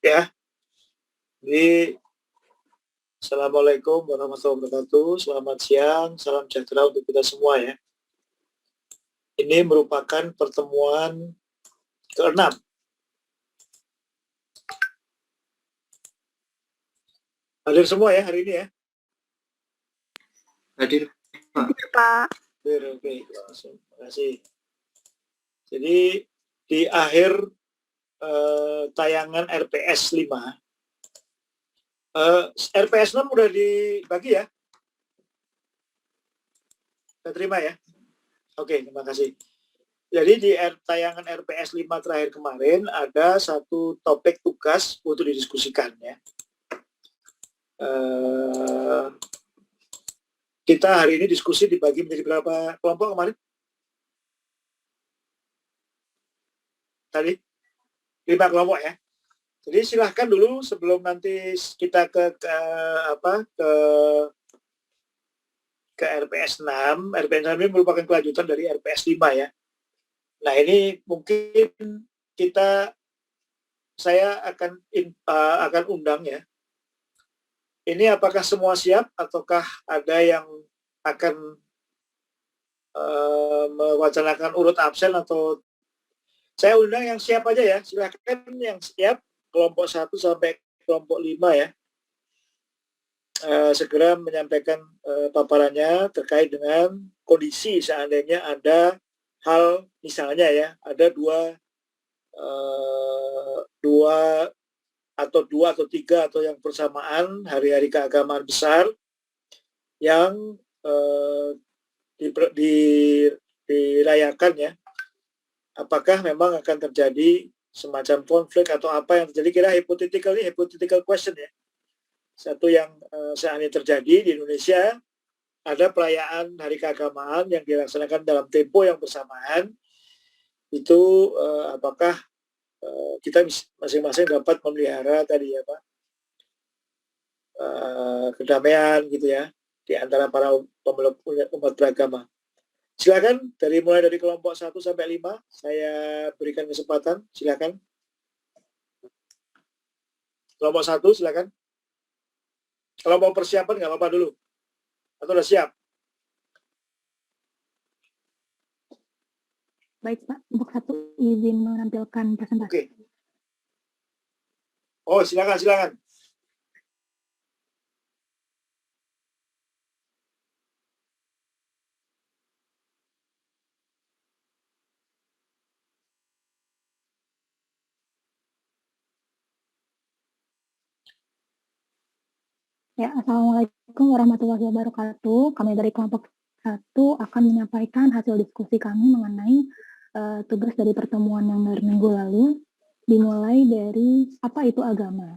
Ya. Jadi Assalamualaikum warahmatullahi wabarakatuh. Selamat siang, salam sejahtera untuk kita semua ya. Ini merupakan pertemuan ke-6. Hadir semua ya hari ini ya? Hadir, Pak. Hadir, Pak. Hadir, oke. Terima kasih. Jadi di akhir tayangan RPS 5, RPS 6 udah dibagi ya? Kita terima ya? Oke, terima kasih. Jadi di tayangan RPS 5 terakhir kemarin ada satu topik tugas untuk didiskusikan ya. Kita hari ini diskusi dibagi menjadi berapa kelompok kemarin? Tadi 5 kelompok ya. Jadi silahkan dulu sebelum nanti kita ke RPS 6. RPS 6 ini merupakan kelanjutan dari RPS 5 ya. Nah ini mungkin saya akan undang ya. Ini apakah semua siap ataukah ada yang akan mewacanakan urut absen, atau saya undang yang siap aja ya. Silakan yang siap, kelompok 1 sampai kelompok 5 ya. Segera menyampaikan paparannya terkait dengan kondisi seandainya ada hal, misalnya ya, ada dua atau tiga atau yang bersamaan hari-hari keagamaan besar yang dirayakan ya, apakah memang akan terjadi semacam konflik atau apa yang terjadi. Kira hypothetical question ya. Satu yang seandainya terjadi di Indonesia, ada perayaan hari keagamaan yang dilaksanakan dalam tempo yang bersamaan, itu apakah kita masing-masing dapat memelihara tadi apa kedamaian gitu ya di antara para pemeluk umat beragama. Silakan mulai dari kelompok 1 sampai 5 saya berikan kesempatan. Silakan. Kelompok 1 silakan. Kalau mau persiapan nggak apa-apa dulu. Atau udah siap? Baik, Pak. Untuk 1 izin menampilkan presentasi. Oke. Oh, silakan. Ya, Assalamualaikum warahmatullahi wabarakatuh. Kami dari kelompok 1 akan menyampaikan hasil diskusi kami mengenai tugas dari pertemuan yang dari minggu lalu, dimulai dari apa itu agama.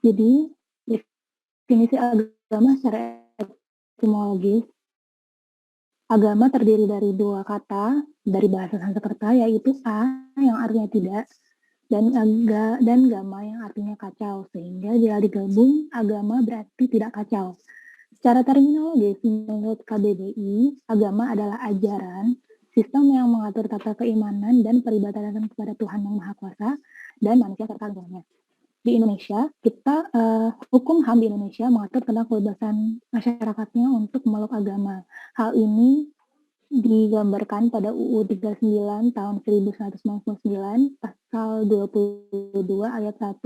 Jadi, definisi agama secara etimologis, agama terdiri dari 2 kata dari bahasa Sanskerta, yaitu a yang artinya tidak, dan gama yang artinya kacau, sehingga bila digabung agama berarti tidak kacau. Secara terminologis, menurut KBBI, agama adalah ajaran, sistem yang mengatur tata keimanan dan peribadatan kepada Tuhan Yang Maha Kuasa dan manusia serta lingkungannya. Di Indonesia, hukum HAM di Indonesia mengatur tentang kebebasan masyarakatnya untuk memeluk agama. Hal ini digambarkan pada UU 39 tahun 1999 pasal 22 ayat 1,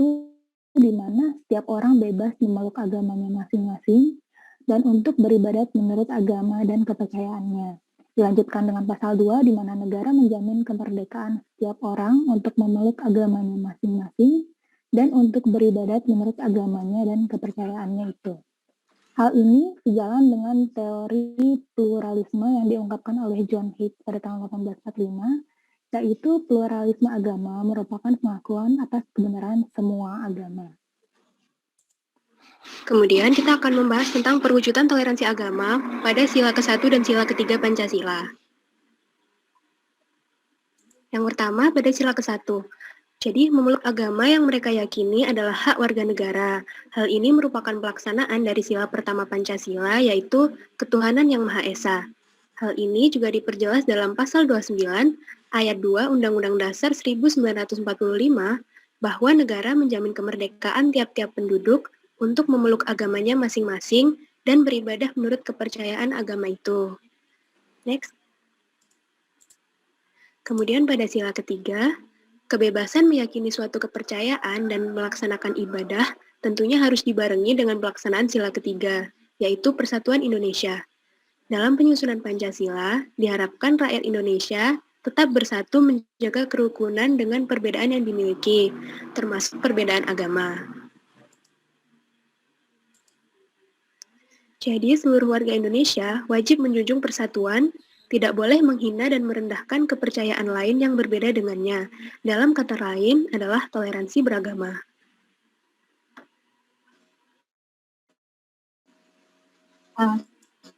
di mana setiap orang bebas memeluk agamanya masing-masing dan untuk beribadat menurut agama dan kepercayaannya. Dilanjutkan dengan pasal 2 di mana negara menjamin kemerdekaan setiap orang untuk memeluk agamanya masing-masing dan untuk beribadat menurut agamanya dan kepercayaannya itu. Hal ini sejalan dengan teori pluralisme yang diungkapkan oleh John Hicks pada tahun 1845, yaitu pluralisme agama merupakan pengakuan atas kebenaran semua agama. Kemudian kita akan membahas tentang perwujudan toleransi agama pada sila ke-1 dan sila ke-3 Pancasila. Yang pertama pada sila ke-1. Jadi, memeluk agama yang mereka yakini adalah hak warga negara. Hal ini merupakan pelaksanaan dari sila pertama Pancasila, yaitu ketuhanan yang Maha Esa. Hal ini juga diperjelas dalam pasal 29, ayat 2 Undang-Undang Dasar 1945, bahwa negara menjamin kemerdekaan tiap-tiap penduduk untuk memeluk agamanya masing-masing dan beribadah menurut kepercayaan agama itu. Next. Kemudian pada sila ketiga, kebebasan meyakini suatu kepercayaan dan melaksanakan ibadah tentunya harus dibarengi dengan pelaksanaan sila ketiga, yaitu Persatuan Indonesia. Dalam penyusunan Pancasila, diharapkan rakyat Indonesia tetap bersatu menjaga kerukunan dengan perbedaan yang dimiliki, termasuk perbedaan agama. Jadi, seluruh warga Indonesia wajib menjunjung persatuan, tidak boleh menghina dan merendahkan kepercayaan lain yang berbeda dengannya. Dalam kata lain adalah toleransi beragama.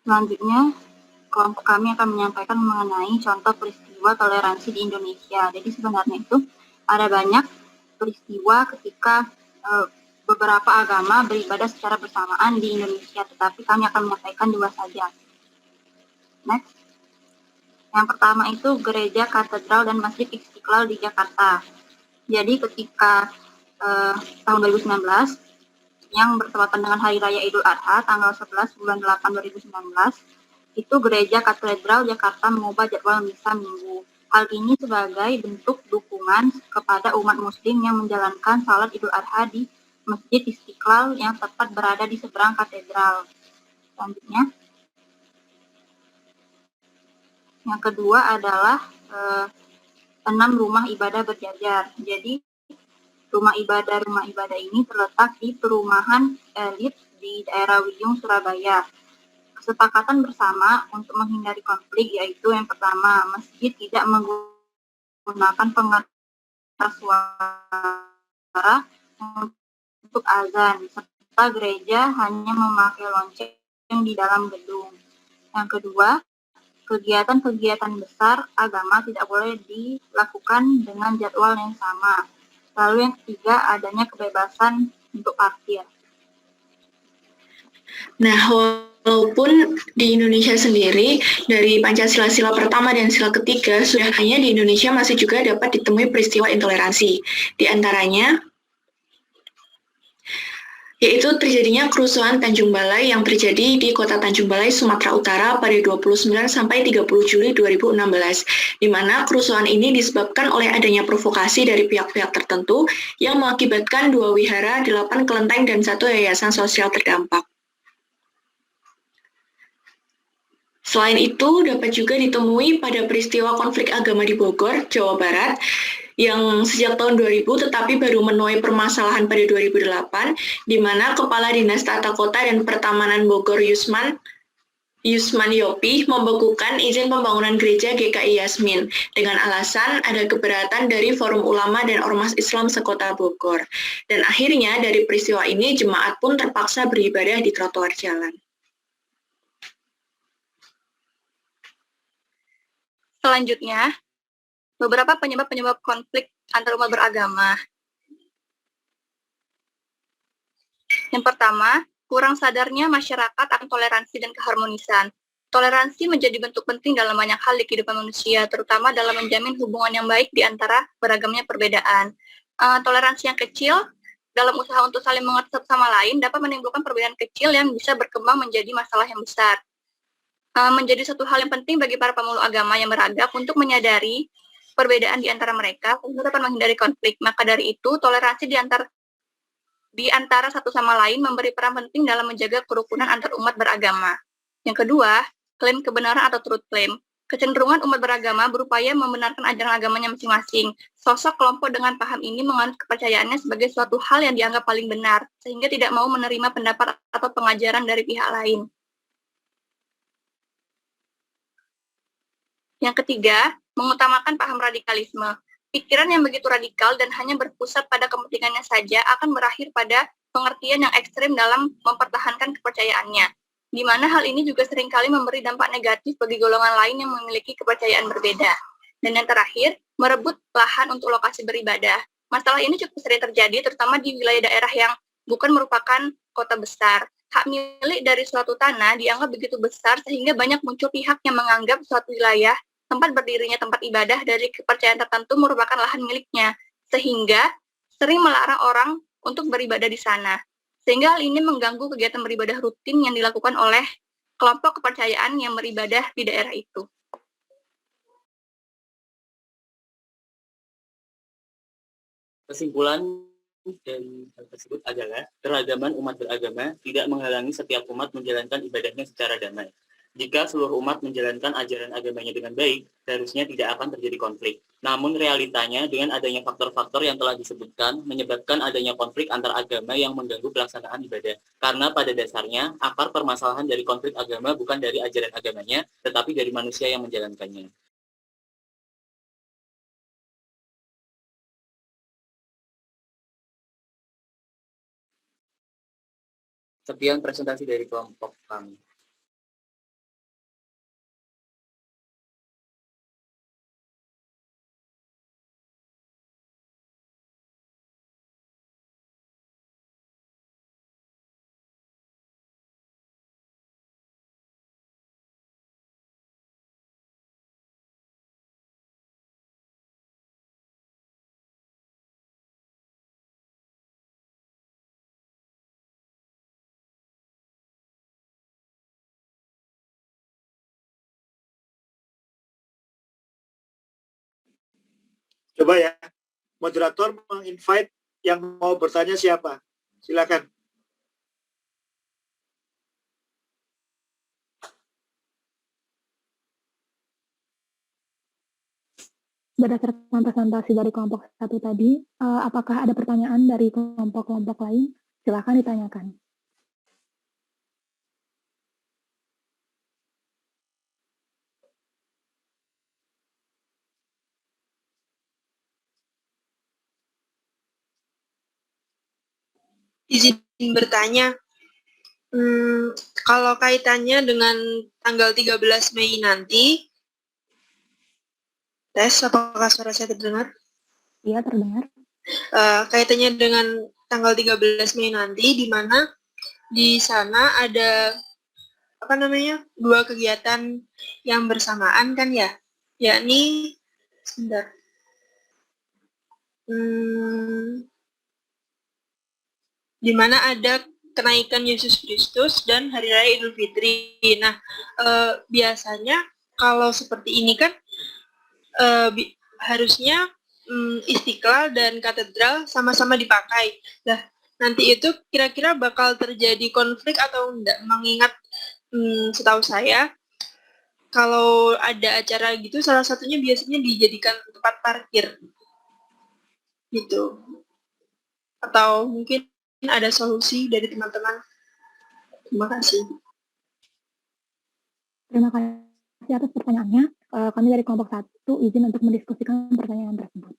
Selanjutnya, kelompok kami akan menyampaikan mengenai contoh peristiwa toleransi di Indonesia. Jadi sebenarnya itu ada banyak peristiwa ketika beberapa agama beribadah secara bersamaan di Indonesia, tetapi kami akan menyampaikan 2 saja. Next. Yang pertama itu Gereja Katedral dan Masjid Istiqlal di Jakarta. Jadi ketika tahun 2019 yang bertepatan dengan Hari Raya Idul Adha tanggal 11 bulan 8 2019, itu Gereja Katedral Jakarta mengubah jadwal misa Minggu. Hal ini sebagai bentuk dukungan kepada umat muslim yang menjalankan salat Idul Adha di Masjid Istiqlal yang tepat berada di seberang katedral. Selanjutnya, yang kedua adalah 6 rumah ibadah berjajar. Jadi rumah ibadah ini terletak di perumahan elit di daerah Wiyung, Surabaya. Kesepakatan bersama untuk menghindari konflik yaitu yang pertama, masjid tidak menggunakan pengeras suara untuk azan, serta gereja hanya memakai lonceng di dalam gedung. Yang kedua, kegiatan-kegiatan besar agama tidak boleh dilakukan dengan jadwal yang sama. Lalu yang ketiga, adanya kebebasan untuk parkir. Nah, walaupun di Indonesia sendiri, dari Pancasila sila pertama dan sila ketiga, sudah hanya di Indonesia masih juga dapat ditemui peristiwa intoleransi. Di antaranya, yaitu terjadinya kerusuhan Tanjung Balai yang terjadi di kota Tanjung Balai, Sumatera Utara pada 29 sampai 30 Juli 2016, di mana kerusuhan ini disebabkan oleh adanya provokasi dari pihak-pihak tertentu yang mengakibatkan 2 wihara, 8 kelenteng, dan 1 yayasan sosial terdampak. Selain itu, dapat juga ditemui pada peristiwa konflik agama di Bogor, Jawa Barat, yang sejak tahun 2000 tetapi baru menuai permasalahan pada 2008, di mana Kepala Dinas Tata Kota dan Pertamanan Bogor Yusman Yopi membekukan izin pembangunan gereja GKI Yasmin dengan alasan ada keberatan dari Forum Ulama dan Ormas Islam sekota Bogor. Dan akhirnya dari peristiwa ini jemaat pun terpaksa beribadah di trotoar jalan. Selanjutnya, beberapa penyebab konflik antar umat beragama. Yang pertama, kurang sadarnya masyarakat akan toleransi dan keharmonisan. Toleransi menjadi bentuk penting dalam banyak hal di kehidupan manusia, terutama dalam menjamin hubungan yang baik di antara beragamnya perbedaan. Toleransi yang kecil dalam usaha untuk saling mengerti satu sama lain dapat menimbulkan perbedaan kecil yang bisa berkembang menjadi masalah yang besar. Menjadi suatu hal yang penting bagi para pemeluk agama yang beradab untuk menyadari perbedaan di antara mereka untuk dapat menghindari konflik. Maka dari itu, toleransi di antara satu sama lain memberi peran penting dalam menjaga kerukunan antar umat beragama. Yang kedua, klaim kebenaran atau truth claim. Kecenderungan umat beragama berupaya membenarkan ajaran agamanya masing-masing. Sosok kelompok dengan paham ini menganut kepercayaannya sebagai suatu hal yang dianggap paling benar, sehingga tidak mau menerima pendapat atau pengajaran dari pihak lain. Yang ketiga, mengutamakan paham radikalisme. Pikiran yang begitu radikal dan hanya berpusat pada kepentingannya saja akan berakhir pada pengertian yang ekstrem dalam mempertahankan kepercayaannya, di mana hal ini juga seringkali memberi dampak negatif bagi golongan lain yang memiliki kepercayaan berbeda. Dan yang terakhir, merebut lahan untuk lokasi beribadah. Masalah ini cukup sering terjadi, terutama di wilayah daerah yang bukan merupakan kota besar. Hak milik dari suatu tanah dianggap begitu besar sehingga banyak muncul pihak yang menganggap suatu wilayah tempat berdirinya tempat ibadah dari kepercayaan tertentu merupakan lahan miliknya, sehingga sering melarang orang untuk beribadah di sana, sehingga hal ini mengganggu kegiatan beribadah rutin yang dilakukan oleh kelompok kepercayaan yang beribadah di daerah itu. Kesimpulan dari hal tersebut adalah keragaman umat beragama tidak menghalangi setiap umat menjalankan ibadahnya secara damai. Jika seluruh umat menjalankan ajaran agamanya dengan baik, seharusnya tidak akan terjadi konflik. Namun realitanya dengan adanya faktor-faktor yang telah disebutkan menyebabkan adanya konflik antar agama yang mengganggu pelaksanaan ibadah. Karena pada dasarnya akar permasalahan dari konflik agama bukan dari ajaran agamanya, tetapi dari manusia yang menjalankannya. Sekian presentasi dari kelompok kami. Coba ya, moderator menginvite yang mau bertanya siapa? Silakan. Berdasarkan presentasi dari kelompok 1 tadi, apakah ada pertanyaan dari kelompok-kelompok lain? Silakan ditanyakan. Izin bertanya, kalau kaitannya dengan tanggal 13 Mei nanti, tes, apakah suara saya terdengar? Iya, terdengar. Kaitannya dengan tanggal 13 Mei nanti, di mana di sana ada dua kegiatan yang bersamaan kan ya, yakni sebentar. Di mana ada kenaikan Yesus Kristus dan Hari Raya Idul Fitri. Nah, biasanya kalau seperti ini kan harusnya Istiqlal dan Katedral sama-sama dipakai. Nah, nanti itu kira-kira bakal terjadi konflik atau enggak? Mengingat setahu saya, kalau ada acara gitu, salah satunya biasanya dijadikan tempat parkir. Gitu. Atau mungkin ada solusi dari teman-teman. Terima kasih. Terima kasih atas pertanyaannya. Kami dari kelompok 1 izin untuk mendiskusikan pertanyaan tersebut.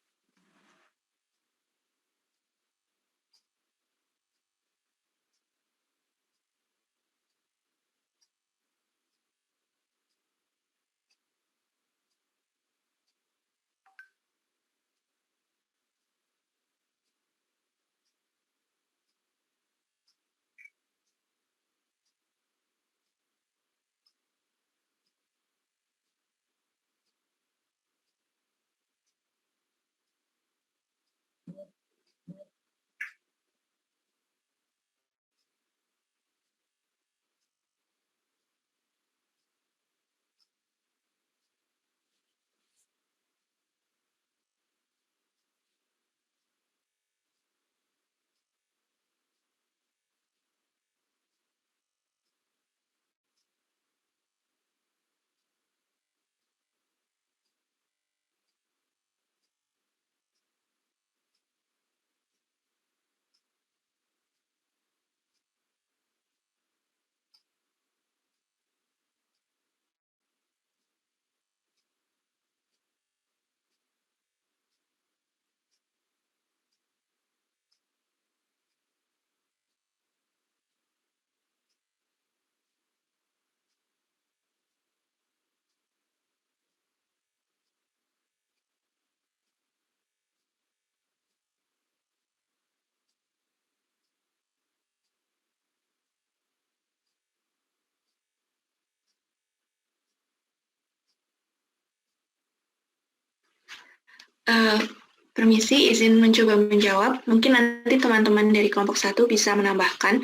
Permisi, izin mencoba menjawab. Mungkin nanti teman-teman dari kelompok 1 bisa menambahkan.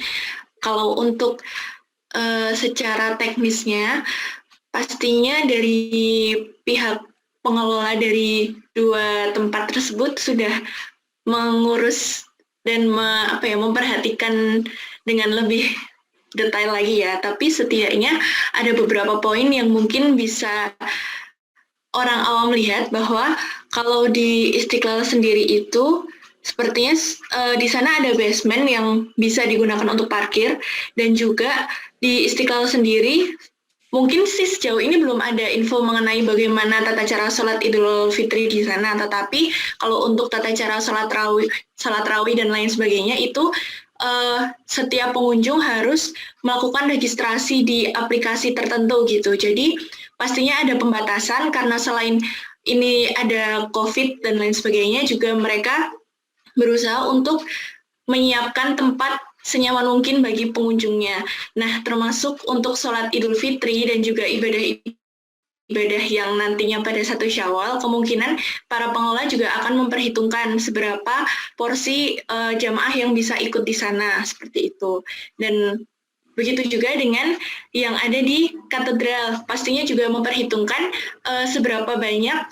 Kalau untuk secara teknisnya, pastinya dari pihak pengelola dari 2 tempat tersebut sudah mengurus dan memperhatikan dengan lebih detail lagi ya. Tapi setidaknya ada beberapa poin yang mungkin bisa orang awam lihat bahwa kalau di Istiqlal sendiri itu sepertinya di sana ada basement yang bisa digunakan untuk parkir, dan juga di Istiqlal sendiri mungkin sih sejauh ini belum ada info mengenai bagaimana tata cara sholat Idul Fitri di sana, tetapi kalau untuk tata cara sholat rawih dan lain sebagainya itu setiap pengunjung harus melakukan registrasi di aplikasi tertentu gitu. Jadi pastinya ada pembatasan karena selain ini ada COVID dan lain sebagainya, juga mereka berusaha untuk menyiapkan tempat senyaman mungkin bagi pengunjungnya. Nah, termasuk untuk sholat Idul Fitri dan juga ibadah yang nantinya pada 1 Syawal, kemungkinan para pengelola juga akan memperhitungkan seberapa porsi jamaah yang bisa ikut di sana, seperti itu. Dan begitu juga dengan yang ada di katedral, pastinya juga memperhitungkan seberapa banyak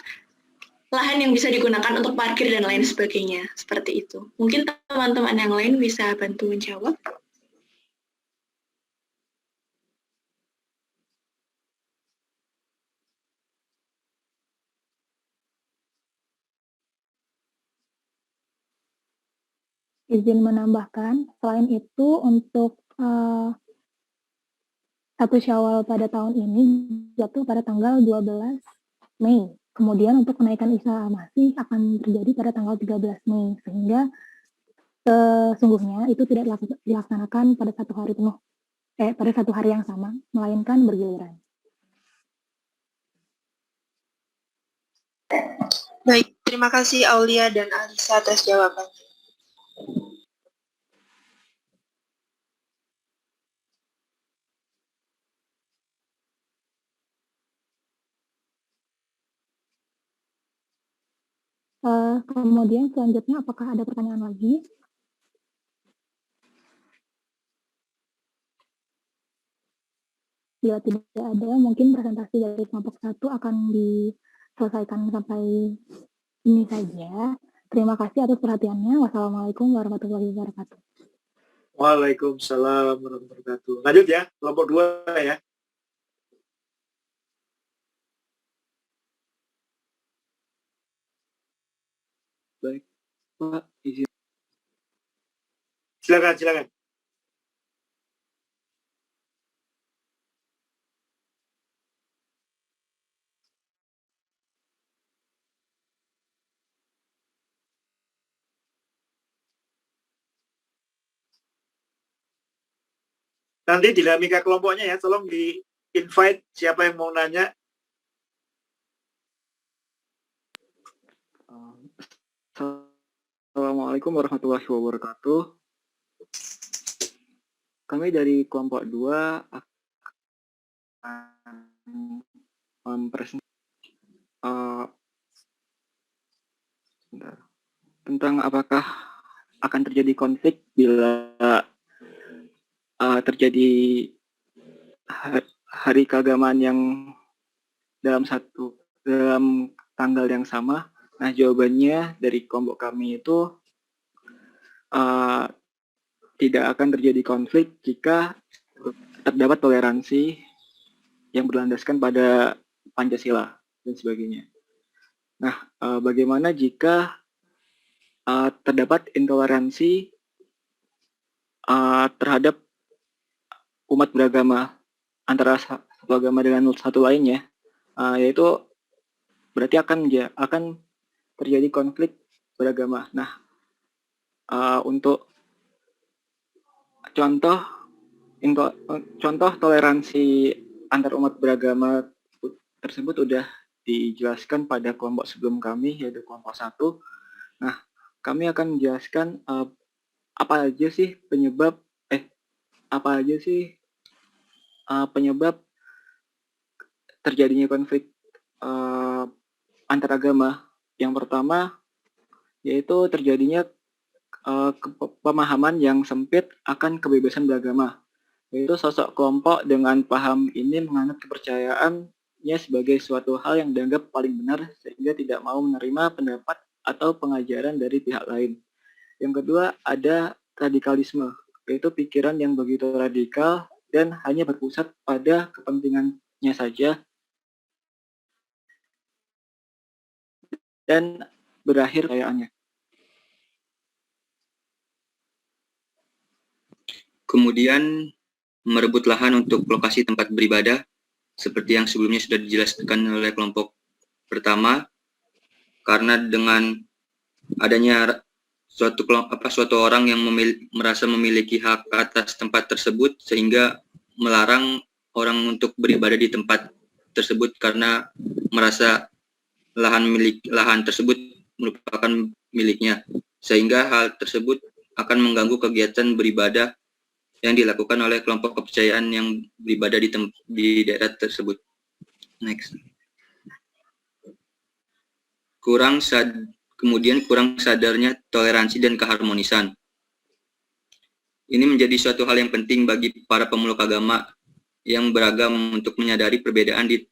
lahan yang bisa digunakan untuk parkir dan lain sebagainya, seperti itu. Mungkin teman-teman yang lain bisa bantu menjawab. Izin menambahkan, selain itu untuk 1 Syawal pada tahun ini jatuh pada tanggal 12 Mei. Kemudian untuk kenaikan Isa Masih akan terjadi pada tanggal 13 Mei, sehingga sesungguhnya itu tidak dilaksanakan pada satu hari penuh, pada satu hari yang sama, melainkan bergiliran. Baik, terima kasih Aulia dan Alisa atas jawabannya. Kemudian selanjutnya apakah ada pertanyaan lagi? Bila tidak ada, mungkin presentasi dari kelompok 1 akan diselesaikan sampai ini saja. Terima kasih atas perhatiannya. Wassalamualaikum warahmatullahi wabarakatuh. Waalaikumsalam warahmatullahi wabarakatuh. Lanjut ya, kelompok 2 ya. Baik, Pak, izin. Silakan. Nanti dinamika kelompoknya ya, tolong di invite siapa yang mau nanya. Assalamualaikum warahmatullahi wabarakatuh. Kami dari kelompok 2 akan mempresentasikan tentang apakah akan terjadi konflik bila terjadi hari keagamaan yang dalam tanggal yang sama. Nah, jawabannya dari kelompok kami itu tidak akan terjadi konflik jika terdapat toleransi yang berlandaskan pada Pancasila dan sebagainya. Nah, bagaimana jika terdapat intoleransi terhadap umat beragama antara satu agama dengan satu lainnya, yaitu berarti akan terjadi konflik beragama. Nah, untuk contoh toleransi antar umat beragama tersebut sudah dijelaskan pada kelompok sebelum kami, yaitu kelompok 1. Nah, kami akan menjelaskan apa aja sih penyebab terjadinya konflik antar agama. Yang pertama, yaitu terjadinya pemahaman yang sempit akan kebebasan beragama, yaitu sosok kelompok dengan paham ini menganut kepercayaannya sebagai suatu hal yang dianggap paling benar sehingga tidak mau menerima pendapat atau pengajaran dari pihak lain. Yang kedua, ada radikalisme, yaitu pikiran yang begitu radikal dan hanya berpusat pada kepentingannya saja dan berakhir kepercayaannya. Kemudian merebut lahan untuk lokasi tempat beribadah, seperti yang sebelumnya sudah dijelaskan oleh kelompok pertama, karena dengan adanya suatu orang yang merasa memiliki hak atas tempat tersebut, sehingga melarang orang untuk beribadah di tempat tersebut karena merasa lahan tersebut merupakan miliknya, sehingga hal tersebut akan mengganggu kegiatan beribadah yang dilakukan oleh kelompok kepercayaan yang beribadah di daerah tersebut. Next. Kemudian kurang sadarnya toleransi dan keharmonisan. Ini menjadi suatu hal yang penting bagi para pemeluk agama yang beragam untuk menyadari perbedaan di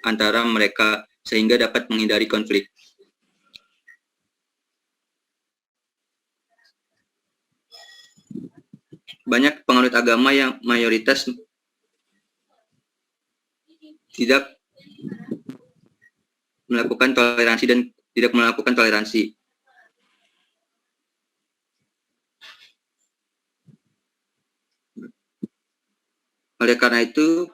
antara mereka sehingga dapat menghindari konflik. Banyak penganut agama yang mayoritas tidak melakukan toleransi dan tidak melakukan toleransi. Oleh karena itu,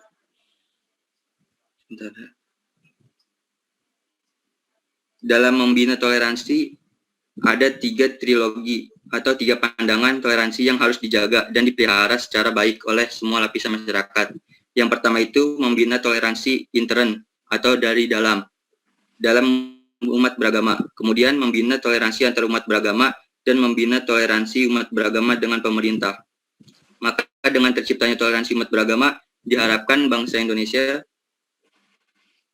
dalam membina toleransi ada 3 trilogi atau 3 pandangan toleransi yang harus dijaga dan dipelihara secara baik oleh semua lapisan masyarakat. Yang pertama itu membina toleransi intern atau dari dalam umat beragama. Kemudian membina toleransi antar umat beragama dan membina toleransi umat beragama dengan pemerintah. Maka dengan terciptanya toleransi umat beragama, diharapkan bangsa Indonesia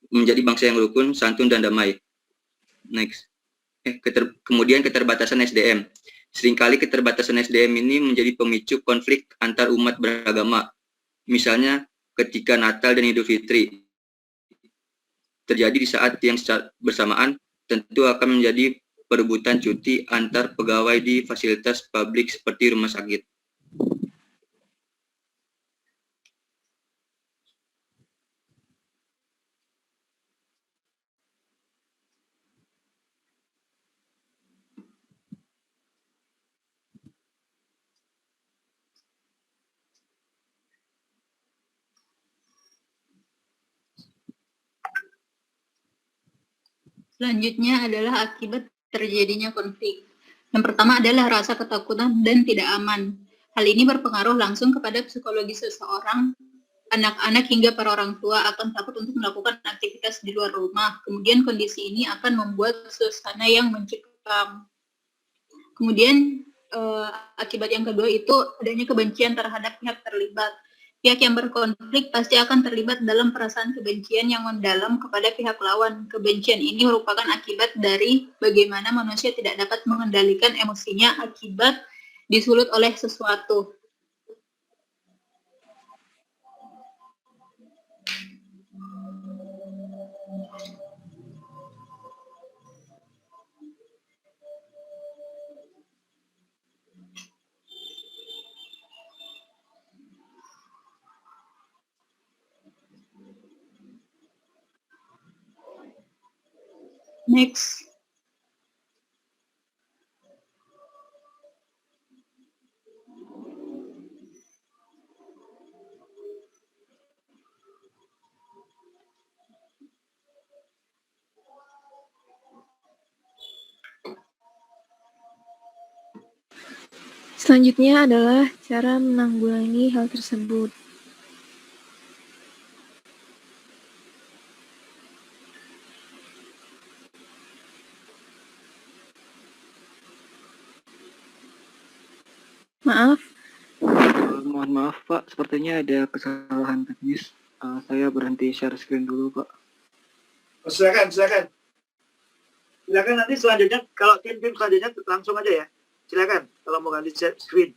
menjadi bangsa yang rukun, santun, dan damai. Next. Kemudian keterbatasan SDM. Seringkali keterbatasan SDM ini menjadi pemicu konflik antar umat beragama. Misalnya ketika Natal dan Idul Fitri terjadi di saat yang bersamaan, tentu akan menjadi perebutan cuti antar pegawai di fasilitas publik seperti rumah sakit. Selanjutnya adalah akibat terjadinya konflik. Yang pertama adalah rasa ketakutan dan tidak aman. Hal ini berpengaruh langsung kepada psikologi seseorang. Anak-anak hingga para orang tua akan takut untuk melakukan aktivitas di luar rumah. Kemudian kondisi ini akan membuat suasana yang mencekam. Kemudian akibat yang kedua itu adanya kebencian terhadap pihak terlibat. Pihak yang berkonflik pasti akan terlibat dalam perasaan kebencian yang mendalam kepada pihak lawan. Kebencian ini merupakan akibat dari bagaimana manusia tidak dapat mengendalikan emosinya akibat disulut oleh sesuatu. Next. Selanjutnya adalah cara menanggulangi hal tersebut. Maaf. Mohon maaf Pak, sepertinya ada kesalahan teknis. Saya berhenti share screen dulu Pak. Silakan. Silakan nanti selanjutnya, kalau tim-tim selanjutnya langsung aja ya. Silakan kalau mau ganti screen.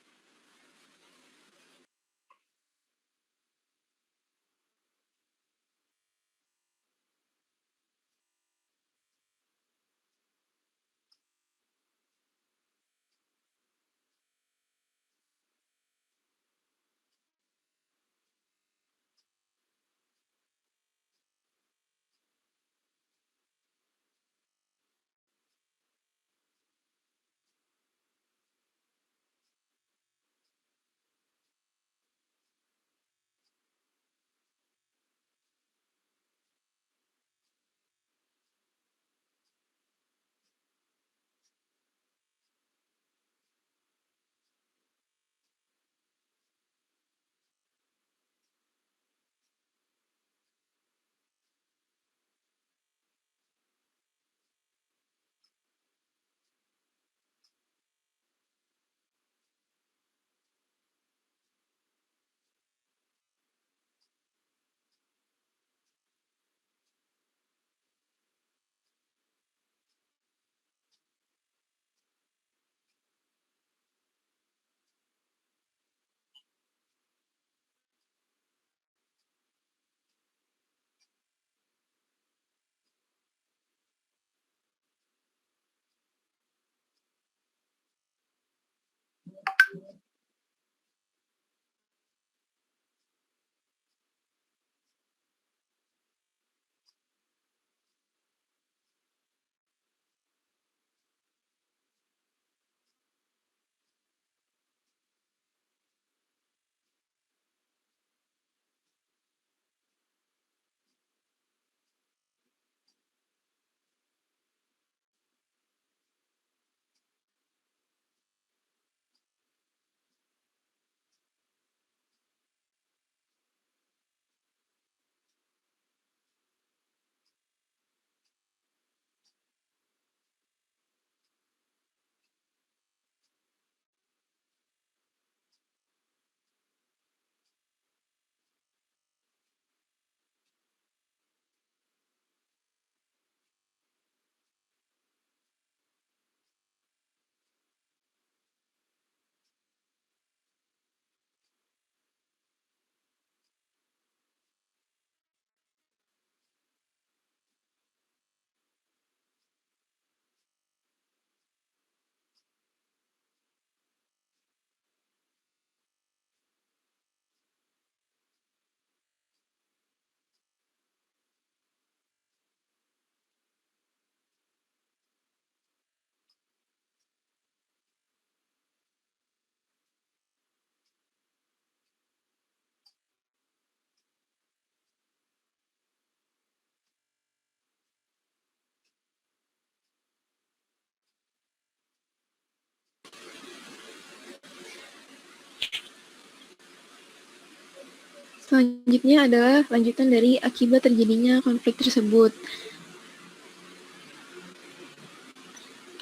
Selanjutnya adalah lanjutan dari akibat terjadinya konflik tersebut.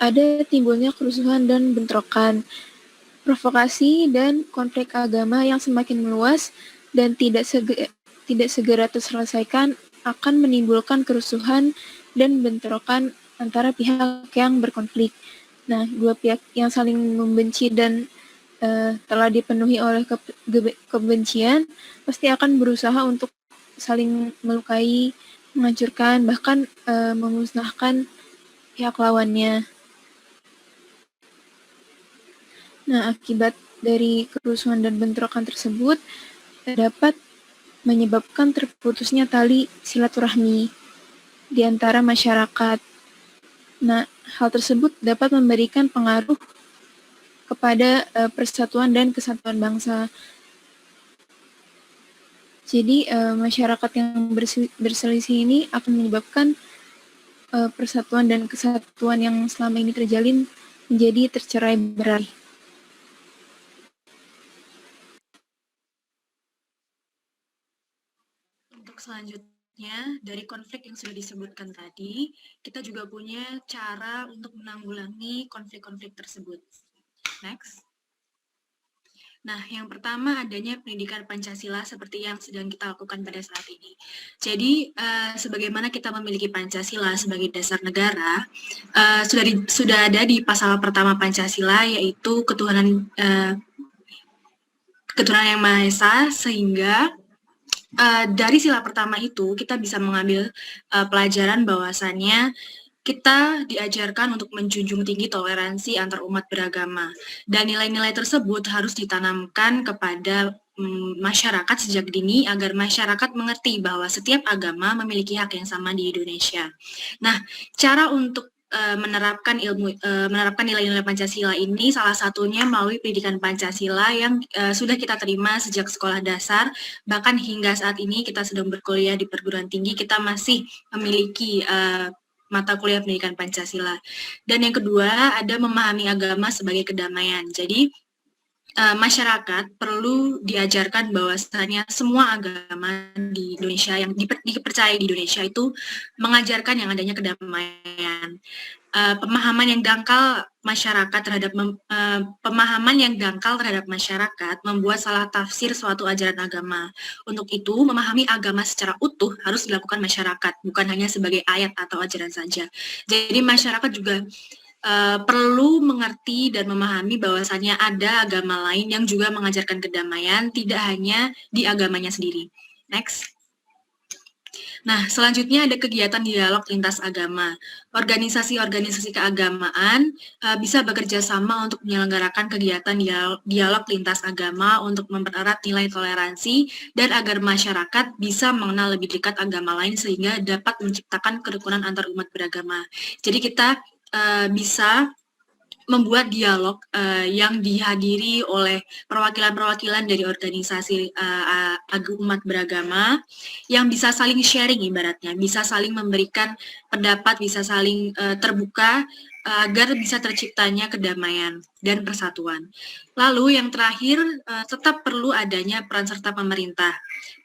Ada timbulnya kerusuhan dan bentrokan, provokasi dan konflik agama yang semakin meluas dan tidak segera terselesaikan akan menimbulkan kerusuhan dan bentrokan antara pihak yang berkonflik. Nah, dua pihak yang saling membenci dan telah dipenuhi oleh kebencian, pasti akan berusaha untuk saling melukai, menghancurkan, bahkan memusnahkan pihak lawannya. Nah, akibat dari kerusuhan dan bentrokan tersebut dapat menyebabkan terputusnya tali silaturahmi di antara masyarakat. Nah, hal tersebut dapat memberikan pengaruh kepada persatuan dan kesatuan bangsa. Jadi masyarakat yang berselisih ini akan menyebabkan persatuan dan kesatuan yang selama ini terjalin menjadi tercerai-berai. Untuk selanjutnya, dari konflik yang sudah disebutkan tadi, kita juga punya cara untuk menanggulangi konflik-konflik tersebut. Next. Nah, yang pertama adanya pendidikan Pancasila seperti yang sedang kita lakukan pada saat ini. Jadi, sebagaimana kita memiliki Pancasila sebagai dasar negara, sudah ada di pasal pertama Pancasila, yaitu ketuhanan Yang Maha Esa, sehingga dari sila pertama itu kita bisa mengambil pelajaran bahwasannya kita diajarkan untuk menjunjung tinggi toleransi antar umat beragama, dan nilai-nilai tersebut harus ditanamkan kepada masyarakat sejak dini agar masyarakat mengerti bahwa setiap agama memiliki hak yang sama di Indonesia. Nah, cara untuk menerapkan nilai-nilai Pancasila ini salah satunya melalui pendidikan Pancasila yang sudah kita terima sejak sekolah dasar, bahkan hingga saat ini kita sedang berkuliah di perguruan tinggi, kita masih memiliki mata kuliah pendidikan Pancasila. Dan yang kedua, ada memahami agama sebagai kedamaian. Jadi, masyarakat perlu diajarkan bahwasanya semua agama di Indonesia yang dipercaya di Indonesia itu mengajarkan yang adanya kedamaian. Pemahaman yang dangkal terhadap masyarakat membuat salah tafsir suatu ajaran agama. Untuk itu, memahami agama secara utuh harus dilakukan masyarakat, bukan hanya sebagai ayat atau ajaran saja. Jadi masyarakat juga perlu mengerti dan memahami bahwasannya ada agama lain yang juga mengajarkan kedamaian, tidak hanya di agamanya sendiri. Next. Nah, selanjutnya ada kegiatan dialog lintas agama. Organisasi-organisasi keagamaan bisa bekerja sama untuk menyelenggarakan kegiatan dialog lintas agama untuk mempererat nilai toleransi dan agar masyarakat bisa mengenal lebih dekat agama lain sehingga dapat menciptakan kerukunan antar umat beragama. Jadi kita bisa membuat dialog yang dihadiri oleh perwakilan-perwakilan dari organisasi umat beragama yang bisa saling sharing ibaratnya, bisa saling memberikan pendapat, bisa saling terbuka agar bisa terciptanya kedamaian dan persatuan. Lalu yang terakhir, tetap perlu adanya peran serta pemerintah.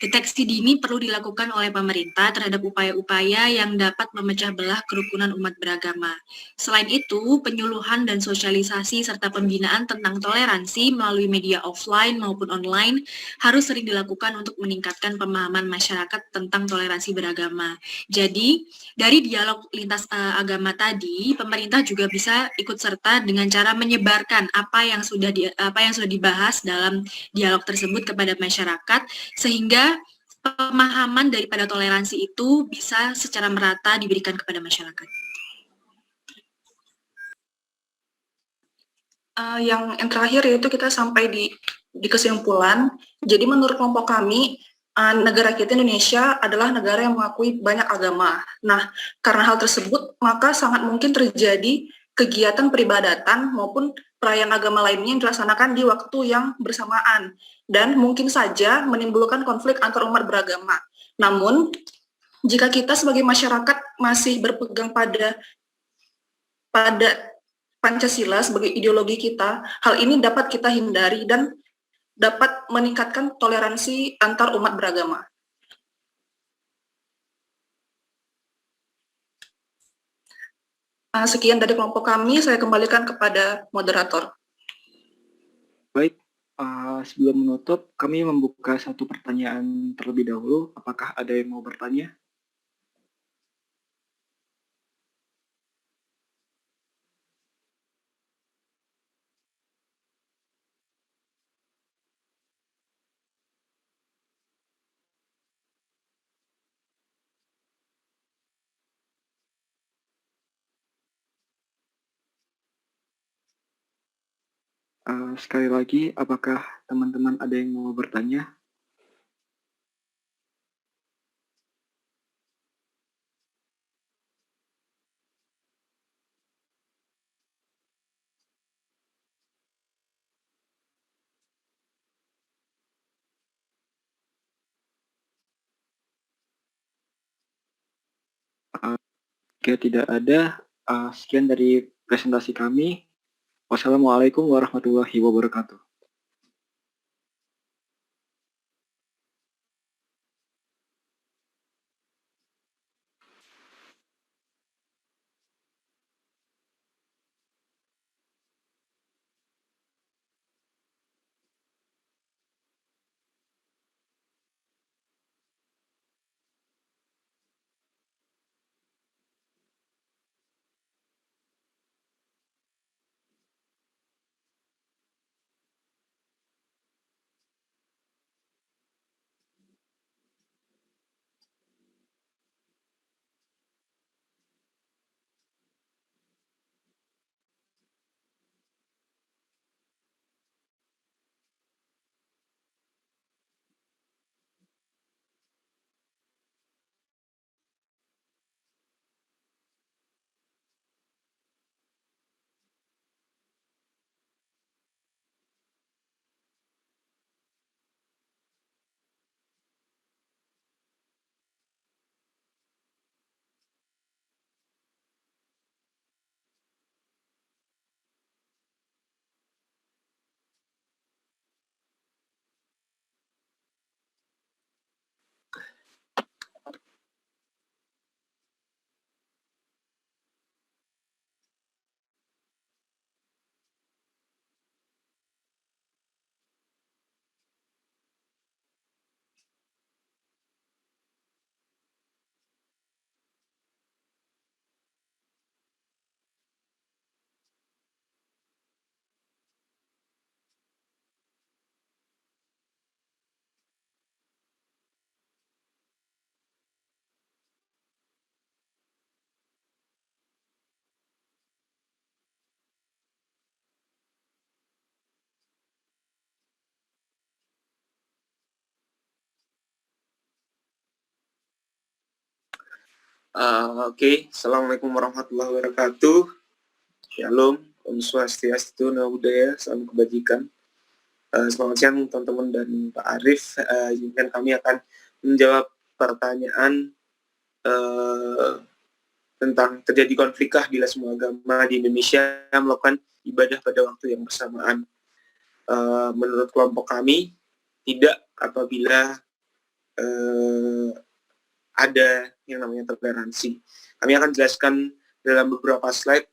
Deteksi dini perlu dilakukan oleh pemerintah terhadap upaya-upaya yang dapat memecah belah kerukunan umat beragama. Selain itu, penyuluhan dan sosialisasi serta pembinaan tentang toleransi melalui media offline maupun online harus sering dilakukan untuk meningkatkan pemahaman masyarakat tentang toleransi beragama. Jadi, dari dialog lintas agama tadi, pemerintah juga bisa ikut serta dengan cara menyebarkan apa yang sudah dibahas dalam dialog tersebut kepada masyarakat, sehingga pemahaman daripada toleransi itu bisa secara merata diberikan kepada masyarakat. Yang terakhir yaitu kita sampai di kesimpulan. Jadi menurut kelompok kami, negara kita Indonesia adalah negara yang mengakui banyak agama. Nah, karena hal tersebut, maka sangat mungkin terjadi kegiatan peribadatan maupun perayaan agama lainnya yang dilaksanakan di waktu yang bersamaan, dan mungkin saja menimbulkan konflik antar umat beragama. Namun, jika kita sebagai masyarakat masih berpegang pada Pancasila sebagai ideologi kita, hal ini dapat kita hindari dan dapat meningkatkan toleransi antar umat beragama. Sekian dari kelompok kami, saya kembalikan kepada moderator. Baik, sebelum menutup, kami membuka satu pertanyaan terlebih dahulu. Apakah ada yang mau bertanya? Sekali lagi, apakah teman-teman ada yang mau bertanya? Jika tidak ada, sekian dari presentasi kami. Wassalamualaikum warahmatullahi wabarakatuh. Oke. Assalamualaikum warahmatullahi wabarakatuh. Shalom, Om Swastiastu, Namo Buddhaya, salam kebajikan. Selamat siang teman-teman dan Pak Arif. Izinkan kami akan menjawab pertanyaan tentang terjadi konflikkah bila semua agama di Indonesia melakukan ibadah pada waktu yang bersamaan. Menurut kelompok kami, tidak apabila ada yang namanya toleransi. Kami akan jelaskan dalam beberapa slide.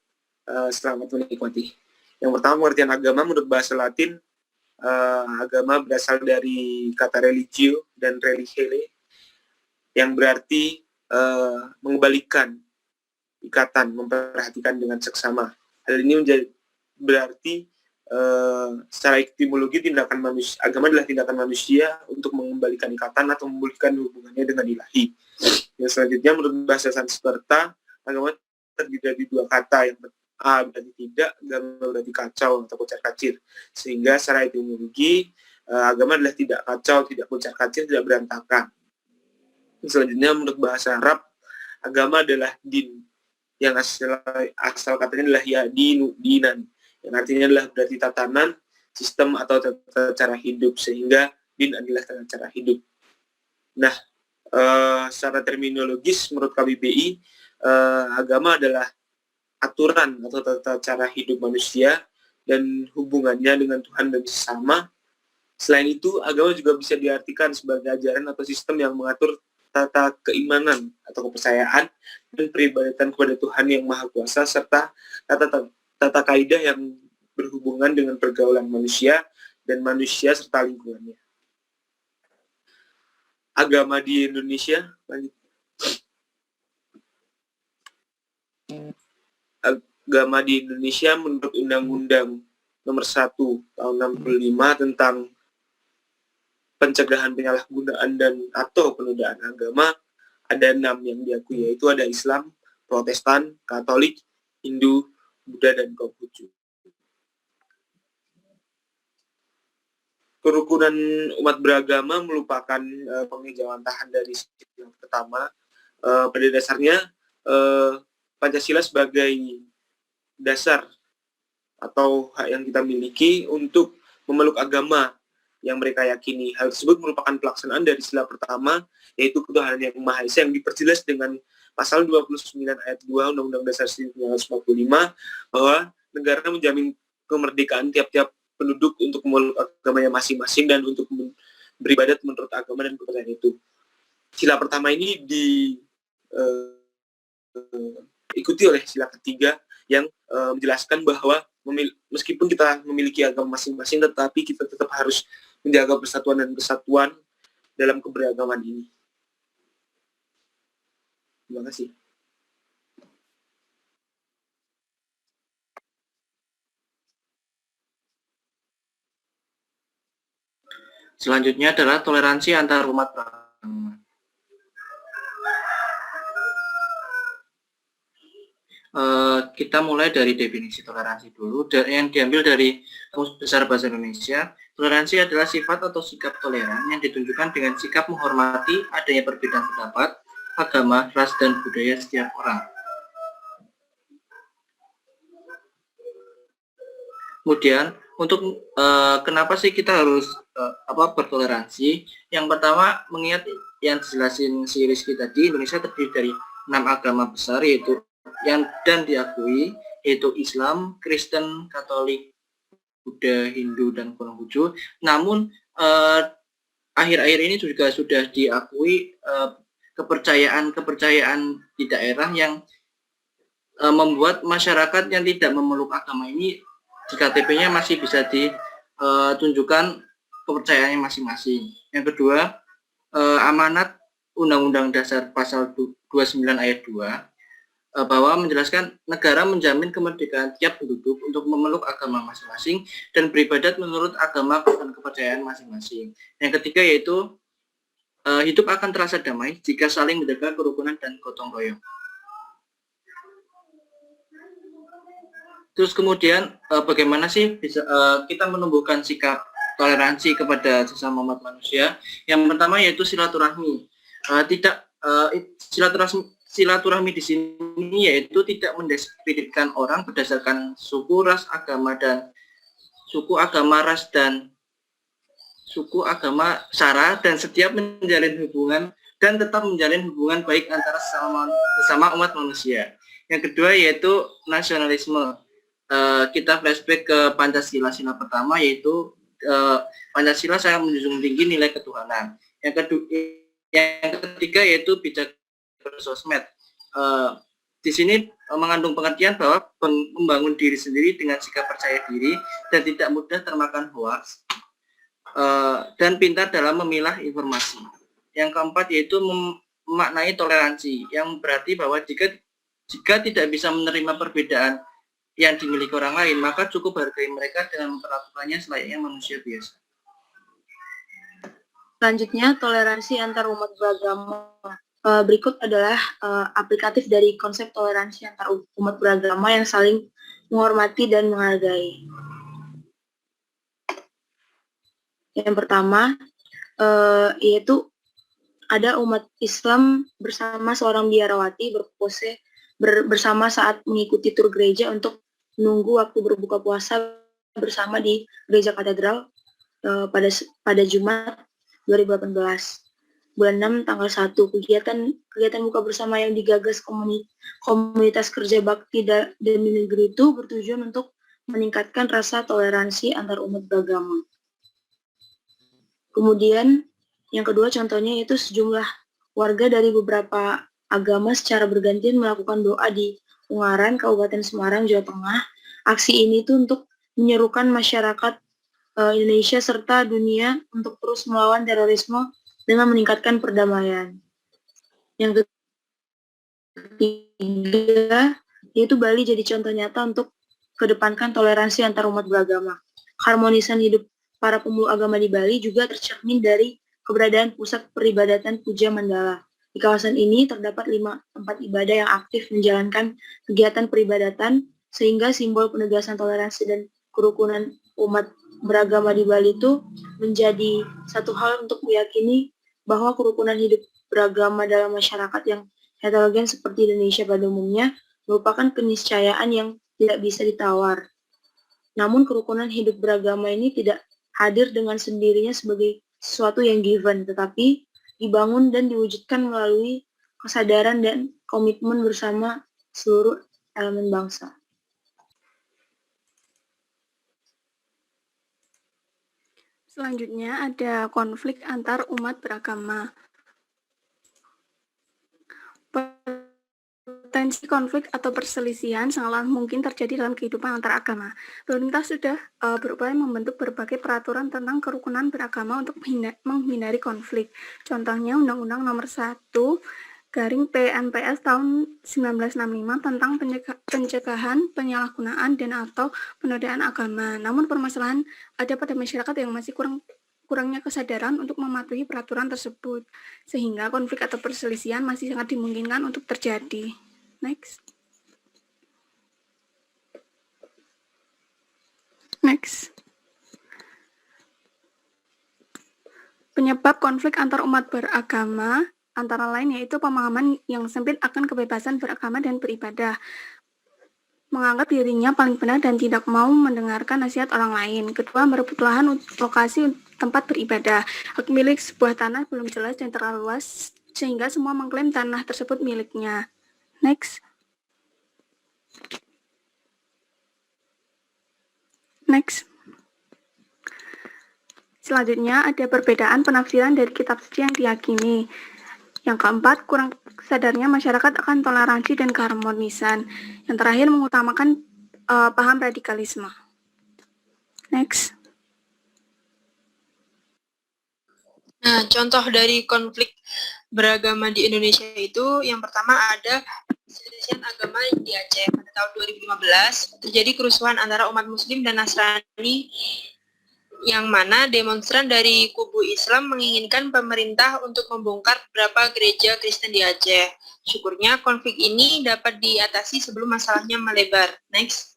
Selamat menikmati. Yang pertama, pengertian agama menurut bahasa Latin. Agama berasal dari kata religio dan religere, yang berarti mengembalikan ikatan, memperhatikan dengan seksama. Hal ini berarti secara etimologi tindakan manusia, agama adalah tindakan manusia untuk mengembalikan ikatan atau memulihkan hubungannya dengan ilahi. Yang selanjutnya, menurut bahasa Sanskerta, agama terdiri dari dua kata, yang A berarti tidak, agama berarti kacau atau kocar-kacir. Sehingga secara etimologi, agama adalah tidak kacau, tidak kocar-kacir, tidak berantakan. Selanjutnya, menurut bahasa Arab, agama adalah din, yang asal katanya adalah ya dinu, dinan, yang artinya adalah berarti tatanan, sistem atau tata cara hidup, sehingga din adalah tata cara hidup. Nah, secara terminologis menurut KBBI, agama adalah aturan atau tata cara hidup manusia dan hubungannya dengan Tuhan dan sesama. Selain itu, agama juga bisa diartikan sebagai ajaran atau sistem yang mengatur tata keimanan atau kepercayaan dan peribadatan kepada Tuhan yang Maha Kuasa, serta tata kaidah yang berhubungan dengan pergaulan manusia dan manusia serta lingkungannya. Agama di Indonesia, agama di Indonesia menurut Undang-Undang Nomor 1 Tahun 65 tentang pencegahan penyalahgunaan dan atau penodaan agama, ada 6 yang diakui, yaitu ada Islam, Protestan, Katolik, Hindu, Buddha, dan Konghucu. Kerukunan umat beragama merupakan pengejawantahan dari sila pertama. Pada dasarnya, Pancasila sebagai dasar atau hak yang kita miliki untuk memeluk agama yang mereka yakini. Hal tersebut merupakan pelaksanaan dari sila pertama, yaitu ketuhanan yang Maha Esa, yang diperjelas dengan pasal 29 ayat 2 Undang-Undang Dasar 1945, bahwa negara menjamin kemerdekaan tiap-tiap penduduk untuk memeluk agamanya masing-masing dan untuk beribadat menurut agama dan kepercayaan itu. Sila pertama ini diikuti oleh sila ketiga yang menjelaskan bahwa meskipun kita memiliki agama masing-masing, tetapi kita tetap harus menjaga persatuan dan kesatuan dalam keberagaman ini. Terima kasih. Selanjutnya adalah toleransi antar umat beragama. Kita mulai dari definisi toleransi dulu, yang diambil dari Kamus Besar Bahasa Indonesia. Toleransi adalah sifat atau sikap toleran yang ditunjukkan dengan sikap menghormati adanya perbedaan pendapat, agama, ras, dan budaya setiap orang. Kemudian, untuk kenapa sih kita harus bertoleransi? Yang pertama, mengingat yang dijelasin si Rizky tadi, Indonesia terdiri dari 6 agama besar, yaitu dan diakui, yaitu Islam, Kristen, Katolik, Buddha, Hindu, dan Konghucu. Namun akhir-akhir ini juga sudah diakui kepercayaan di daerah yang membuat masyarakat yang tidak memeluk agama ini di KTP-nya masih bisa ditunjukkan kepercayaannya masing-masing. Yang kedua, amanat Undang-Undang Dasar Pasal 29 ayat 2 bahwa menjelaskan negara menjamin kemerdekaan tiap penduduk untuk memeluk agama masing-masing dan beribadat menurut agama dan kepercayaan masing-masing. Yang ketiga yaitu hidup akan terasa damai jika saling menjaga kerukunan dan gotong royong. Terus kemudian bagaimana sih bisa kita menumbuhkan sikap toleransi kepada sesama umat manusia? Yang pertama yaitu silaturahmi. silaturahmi di sini yaitu tidak mendiskreditkan orang berdasarkan suku, ras, agama, dan suku, agama, ras, dan suku, agama, sara, dan setiap menjalin hubungan dan tetap menjalin hubungan baik antara sesama umat manusia. Yang kedua yaitu nasionalisme. Kita flashback ke Pancasila, sila pertama yaitu Pancasila sangat menjunjung tinggi nilai ketuhanan. Yang ketiga yaitu bijak bersosmed. Di sini mengandung pengertian bahwa membangun diri sendiri dengan sikap percaya diri dan tidak mudah termakan hoaks, dan pintar dalam memilah informasi. Yang keempat yaitu memaknai toleransi, yang berarti bahwa jika tidak bisa menerima perbedaan yang dimiliki orang lain, maka cukup hargai mereka dengan memperlakukannya selayaknya manusia biasa. Selanjutnya, toleransi antar umat beragama. Berikut adalah aplikatif dari konsep toleransi antar umat beragama yang saling menghormati dan menghargai. Yang pertama, yaitu ada umat Islam bersama seorang biarawati berpose bersama saat mengikuti tur gereja untuk menunggu waktu berbuka puasa bersama di gereja katedral pada Jumat 2018 bulan 6 tanggal 1. Kegiatan buka bersama yang digagas komunitas kerja bakti demi negeri itu bertujuan untuk meningkatkan rasa toleransi antar umat beragama. Kemudian yang kedua contohnya yaitu sejumlah warga dari beberapa agama secara bergantian melakukan doa di Ungaran, Kabupaten Semarang, Jawa Tengah. Aksi ini tuh untuk menyerukan masyarakat Indonesia serta dunia untuk terus melawan terorisme dengan meningkatkan perdamaian. Yang ketiga, yaitu Bali jadi contoh nyata untuk kedepankan toleransi antar umat beragama. Harmonisan hidup para pemeluk agama di Bali juga tercermin dari keberadaan pusat peribadatan Puja Mandala. Di kawasan ini terdapat 5 tempat ibadah yang aktif menjalankan kegiatan peribadatan, sehingga simbol penegasan toleransi dan kerukunan umat beragama di Bali itu menjadi satu hal untuk meyakini bahwa kerukunan hidup beragama dalam masyarakat yang heterogen seperti Indonesia pada umumnya merupakan keniscayaan yang tidak bisa ditawar. Namun kerukunan hidup beragama ini tidak hadir dengan sendirinya sebagai sesuatu yang given, tetapi dibangun dan diwujudkan melalui kesadaran dan komitmen bersama seluruh elemen bangsa. Selanjutnya ada konflik antar umat beragama. Potensi konflik atau perselisihan sangatlah mungkin terjadi dalam kehidupan antar agama. Pemerintah sudah berupaya membentuk berbagai peraturan tentang kerukunan beragama untuk menghindari konflik. Contohnya Undang-Undang Nomor 1/PNPS tahun 1965 tentang pencegahan penyalahgunaan dan atau penodaan agama. Namun permasalahan ada pada masyarakat yang masih kurangnya kesadaran untuk mematuhi peraturan tersebut, sehingga konflik atau perselisihan masih sangat dimungkinkan untuk terjadi. Next. Penyebab konflik antar umat beragama antara lain yaitu pemahaman yang sempit akan kebebasan beragama dan beribadah, menganggap dirinya paling benar dan tidak mau mendengarkan nasihat orang lain. Kedua, merebut lahan lokasi tempat beribadah. Hak milik sebuah tanah belum jelas dan terlalu luas sehingga semua mengklaim tanah tersebut miliknya. Next. Selanjutnya ada perbedaan penafsiran dari kitab suci yang diyakini. Yang keempat, kurang sadarnya masyarakat akan toleransi dan keharmonisan. Yang terakhir, mengutamakan paham radikalisme. Next. Nah, contoh dari konflik beragama di Indonesia itu yang pertama ada perselisihan agama di Aceh pada tahun 2015. Terjadi kerusuhan antara umat Muslim dan Nasrani yang mana demonstran dari kubu Islam menginginkan pemerintah untuk membongkar beberapa gereja Kristen di Aceh. Syukurnya konflik ini dapat diatasi sebelum masalahnya melebar. Next.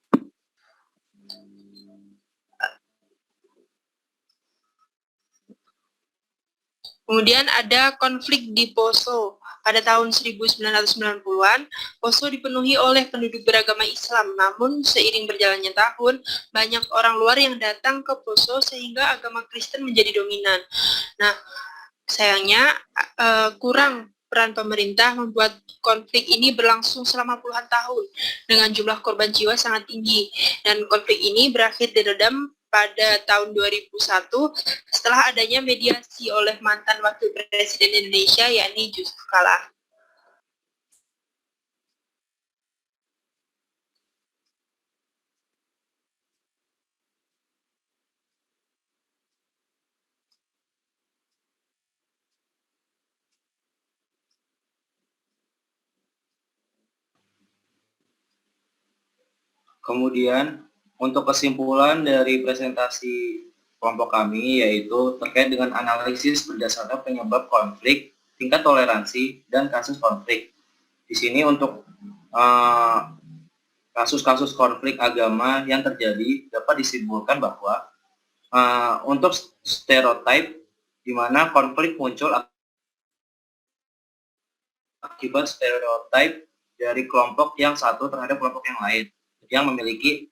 Kemudian ada konflik di Poso Pada tahun 1990-an, Poso dipenuhi oleh penduduk beragama Islam, namun seiring berjalannya tahun, banyak orang luar yang datang ke Poso sehingga agama Kristen menjadi dominan. Nah, sayangnya kurang peran pemerintah membuat konflik ini berlangsung selama puluhan tahun dengan jumlah korban jiwa sangat tinggi, dan konflik ini berakhir diredam pada tahun 2001 setelah adanya mediasi oleh mantan wakil presiden Indonesia yakni Yusuf Kala. Kemudian untuk kesimpulan dari presentasi kelompok kami yaitu terkait dengan analisis berdasarkan penyebab konflik, tingkat toleransi, dan kasus konflik. Di sini untuk kasus-kasus konflik agama yang terjadi dapat disimpulkan bahwa untuk stereotip di mana konflik muncul akibat stereotip dari kelompok yang satu terhadap kelompok yang lain yang memiliki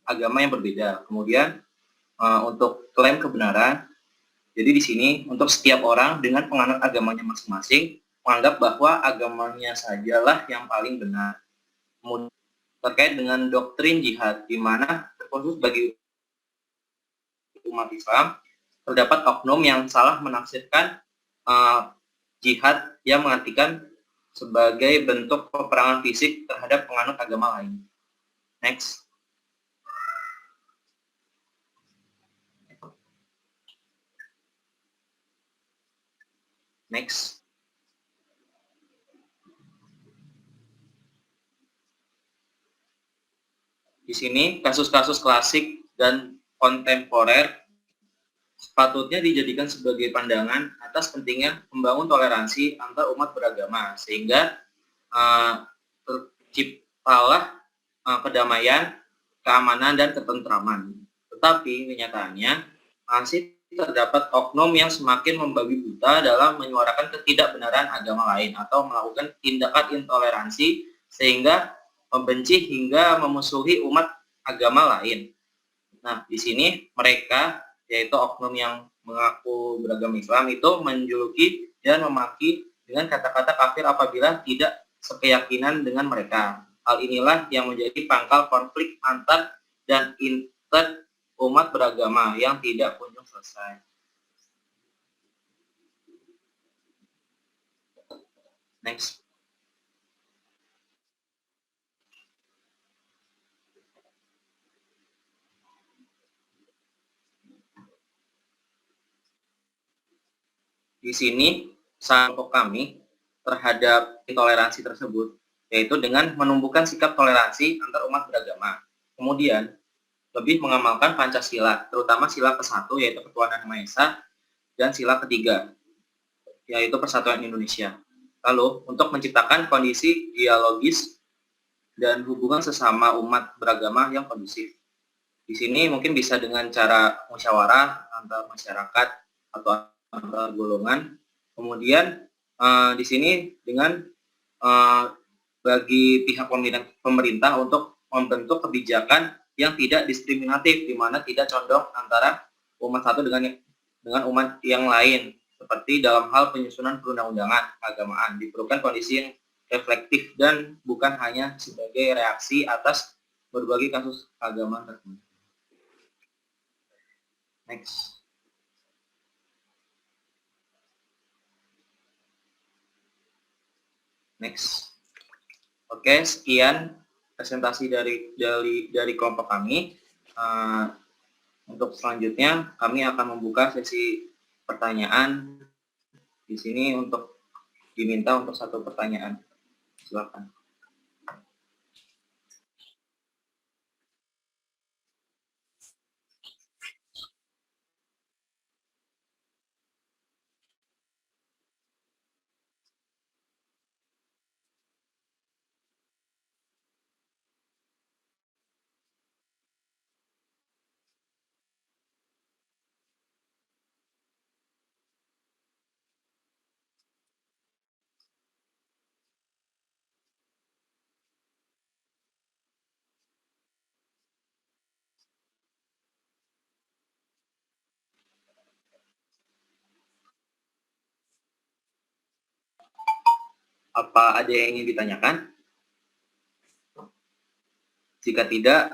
agama yang berbeda. Kemudian untuk klaim kebenaran, jadi di sini untuk setiap orang dengan penganut agamanya masing-masing menganggap bahwa agamanya sajalah yang paling benar. Kemudian terkait dengan doktrin jihad, di mana terkhusus bagi umat Islam terdapat oknum yang salah menafsirkan jihad yang mengartikan sebagai bentuk peperangan fisik terhadap penganut agama lain. Next. Next. Di sini kasus-kasus klasik dan kontemporer sepatutnya dijadikan sebagai pandangan atas pentingnya membangun toleransi antar umat beragama sehingga terciptalah kedamaian, keamanan, dan ketentraman. Tetapi kenyataannya masih terdapat oknum yang semakin membabi buta dalam menyuarakan ketidakbenaran agama lain atau melakukan tindakan intoleransi sehingga membenci hingga memusuhi umat agama lain. Nah, di sini mereka, yaitu oknum yang mengaku beragama Islam itu menjuluki dan memaki dengan kata-kata kafir apabila tidak sekeyakinan dengan mereka. Hal inilah yang menjadi pangkal konflik antar dan inter umat beragama yang tidak kunjung selesai. Next. Di sini kelompok kami terhadap intoleransi tersebut yaitu dengan menumbuhkan sikap toleransi antar umat beragama. Kemudian lebih mengamalkan Pancasila, terutama sila ke-1 yaitu Ketuhanan Yang Maha Esa dan sila ke-3 yaitu Persatuan Indonesia. Lalu untuk menciptakan kondisi dialogis dan hubungan sesama umat beragama yang kondusif. Di sini mungkin bisa dengan cara musyawarah antar masyarakat atau antar golongan. Kemudian di sini dengan bagi pihak pemerintah untuk membentuk kebijakan yang tidak diskriminatif, di mana tidak condong antara umat satu dengan umat yang lain, seperti dalam hal penyusunan perundang-undangan keagamaan. Diperlukan kondisi yang reflektif dan bukan hanya sebagai reaksi atas berbagai kasus keagamaan tertentu. Next. Next. Oke, sekian presentasi dari kelompok kami. Untuk selanjutnya kami akan membuka sesi pertanyaan. Di sini untuk diminta untuk 1 pertanyaan. Silakan. Apa ada yang ingin ditanyakan? Jika tidak,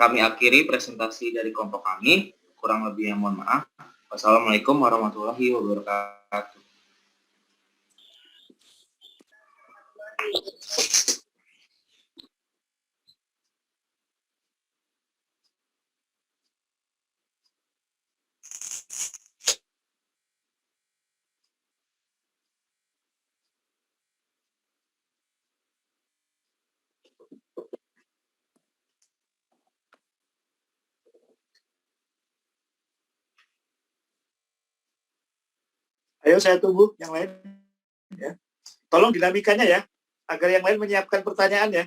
kami akhiri presentasi dari kelompok kami. Kurang lebihnya mohon maaf. Wassalamualaikum warahmatullahi wabarakatuh. Ayo saya tunggu yang lain. Ya. Tolong dinamikanya ya, agar yang lain menyiapkan pertanyaan ya.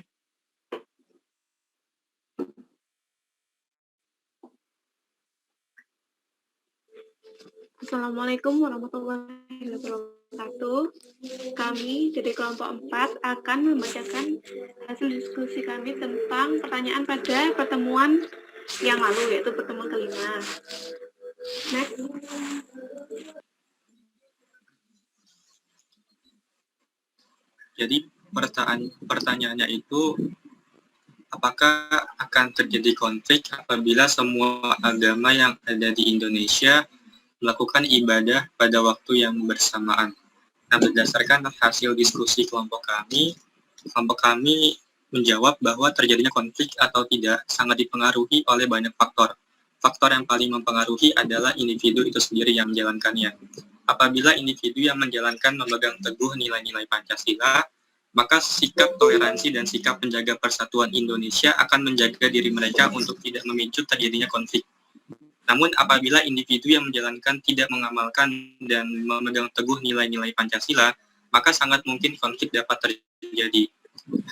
Assalamualaikum warahmatullahi wabarakatuh. Kami dari kelompok 4 akan membacakan hasil diskusi kami tentang pertanyaan pada pertemuan yang lalu, yaitu pertemuan kelima. Next. Jadi pertanyaannya itu, apakah akan terjadi konflik apabila semua agama yang ada di Indonesia melakukan ibadah pada waktu yang bersamaan? Nah, berdasarkan hasil diskusi kelompok kami menjawab bahwa terjadinya konflik atau tidak sangat dipengaruhi oleh banyak faktor. Faktor yang paling mempengaruhi adalah individu itu sendiri yang menjalankannya. Apabila individu yang menjalankan memegang teguh nilai-nilai Pancasila, maka sikap toleransi dan sikap penjaga persatuan Indonesia akan menjaga diri mereka untuk tidak memicu terjadinya konflik. Namun apabila individu yang menjalankan tidak mengamalkan dan memegang teguh nilai-nilai Pancasila, maka sangat mungkin konflik dapat terjadi.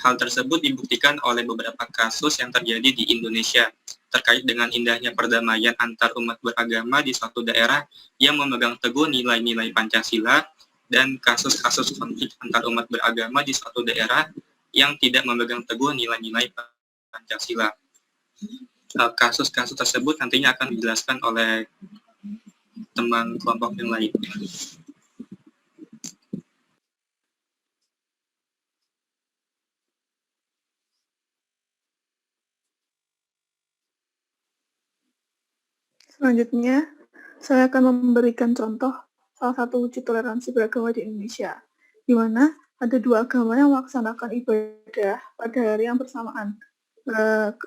Hal tersebut dibuktikan oleh beberapa kasus yang terjadi di Indonesia terkait dengan indahnya perdamaian antar umat beragama di suatu daerah yang memegang teguh nilai-nilai Pancasila dan kasus-kasus konflik antar umat beragama di suatu daerah yang tidak memegang teguh nilai-nilai Pancasila. Kasus-kasus tersebut nantinya akan dijelaskan oleh teman kelompok yang lain. Selanjutnya, saya akan memberikan contoh salah satu wujud toleransi beragama di Indonesia, di mana ada dua agama yang melaksanakan ibadah pada hari yang bersamaan.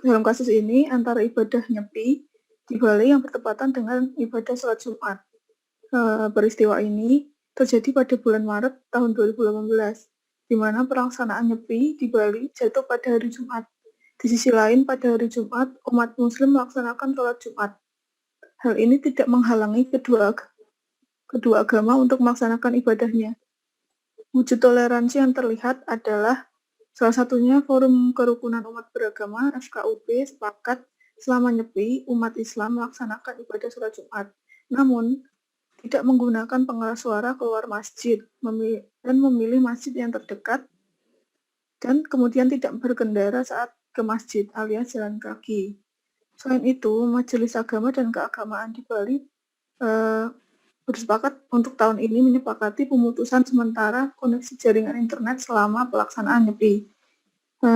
Dalam kasus ini, antara ibadah Nyepi di Bali yang bertepatan dengan ibadah sholat Jumat. Peristiwa ini terjadi pada bulan Maret tahun 2018, di mana pelaksanaan Nyepi di Bali jatuh pada hari Jumat. Di sisi lain, pada hari Jumat, umat Muslim melaksanakan sholat Jumat. Hal ini tidak menghalangi kedua agama untuk melaksanakan ibadahnya. Wujud toleransi yang terlihat adalah salah satunya Forum Kerukunan Umat Beragama FKUB sepakat selama Nyepi umat Islam melaksanakan ibadah sholat Jumat, namun tidak menggunakan pengeras suara keluar masjid dan memilih masjid yang terdekat dan kemudian tidak berkendara saat ke masjid alias jalan kaki. Selain itu, Majelis Agama dan Keagamaan di Bali bersepakat untuk tahun ini menyepakati pemutusan sementara koneksi jaringan internet selama pelaksanaan Nyepi.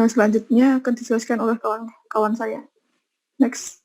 Selanjutnya akan dijelaskan oleh kawan saya. Next.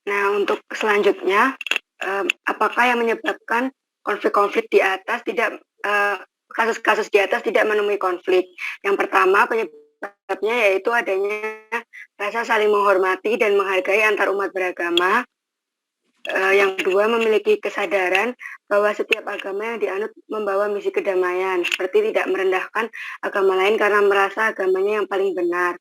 Nah, untuk selanjutnya, apakah yang menyebabkan konflik-konflik di atas tidak kasus-kasus di atas tidak menemui konflik? Yang pertama, penyebabnya yaitu adanya rasa saling menghormati dan menghargai antar umat beragama. Yang kedua, memiliki kesadaran bahwa setiap agama yang dianut membawa misi kedamaian, seperti tidak merendahkan agama lain karena merasa agamanya yang paling benar.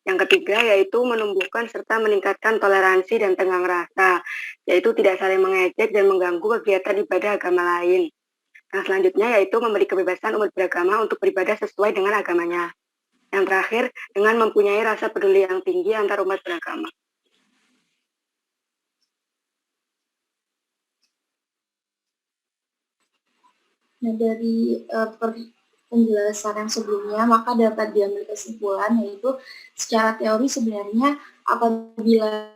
Yang ketiga, yaitu menumbuhkan serta meningkatkan toleransi dan tenggang rasa, yaitu tidak saling mengejek dan mengganggu kegiatan ibadah agama lain. Yang selanjutnya, yaitu memberi kebebasan umat beragama untuk beribadah sesuai dengan agamanya. Yang terakhir, dengan mempunyai rasa peduli yang tinggi antar umat beragama. Nah, dari penjelasan yang sebelumnya, maka dapat diambil kesimpulan yaitu secara teori sebenarnya apabila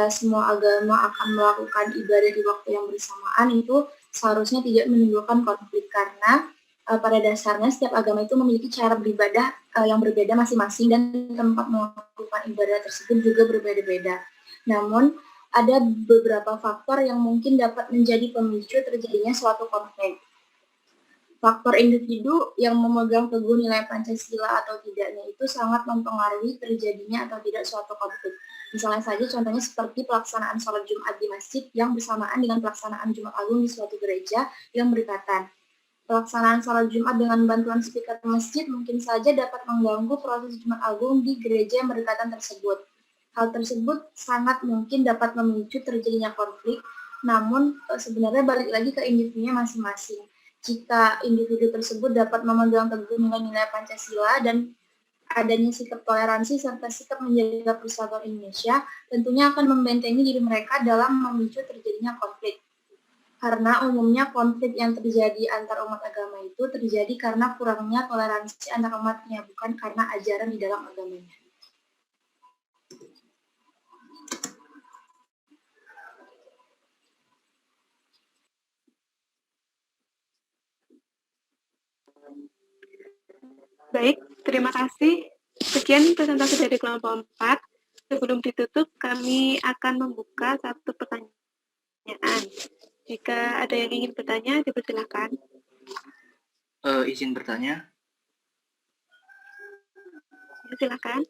semua agama akan melakukan ibadah di waktu yang bersamaan itu seharusnya tidak menimbulkan konflik karena pada dasarnya setiap agama itu memiliki cara beribadah yang berbeda masing-masing dan tempat melakukan ibadah tersebut juga berbeda-beda. Namun ada beberapa faktor yang mungkin dapat menjadi pemicu terjadinya suatu konflik. Faktor individu yang memegang teguh nilai Pancasila atau tidaknya itu sangat mempengaruhi terjadinya atau tidak suatu konflik. Misalnya saja contohnya seperti pelaksanaan sholat Jumat di masjid yang bersamaan dengan pelaksanaan Jumat Agung di suatu gereja yang berdekatan. Pelaksanaan sholat Jumat dengan bantuan speaker masjid mungkin saja dapat mengganggu proses Jumat Agung di gereja yang berdekatan tersebut. Hal tersebut sangat mungkin dapat memicu terjadinya konflik, namun sebenarnya balik lagi ke individunya masing-masing. Jika individu tersebut dapat memegang teguh nilai-nilai Pancasila dan adanya sikap toleransi serta sikap menjaga persatuan Indonesia, tentunya akan membentengi diri mereka dalam memicu terjadinya konflik. Karena umumnya konflik yang terjadi antar umat agama itu terjadi karena kurangnya toleransi antar umatnya, bukan karena ajaran di dalam agamanya. Baik, terima kasih. Sekian presentasi dari kelompok 4. Sebelum ditutup, kami akan membuka satu pertanyaan. Jika ada yang ingin bertanya, dipersilakan. Izin bertanya. Ya, silakan.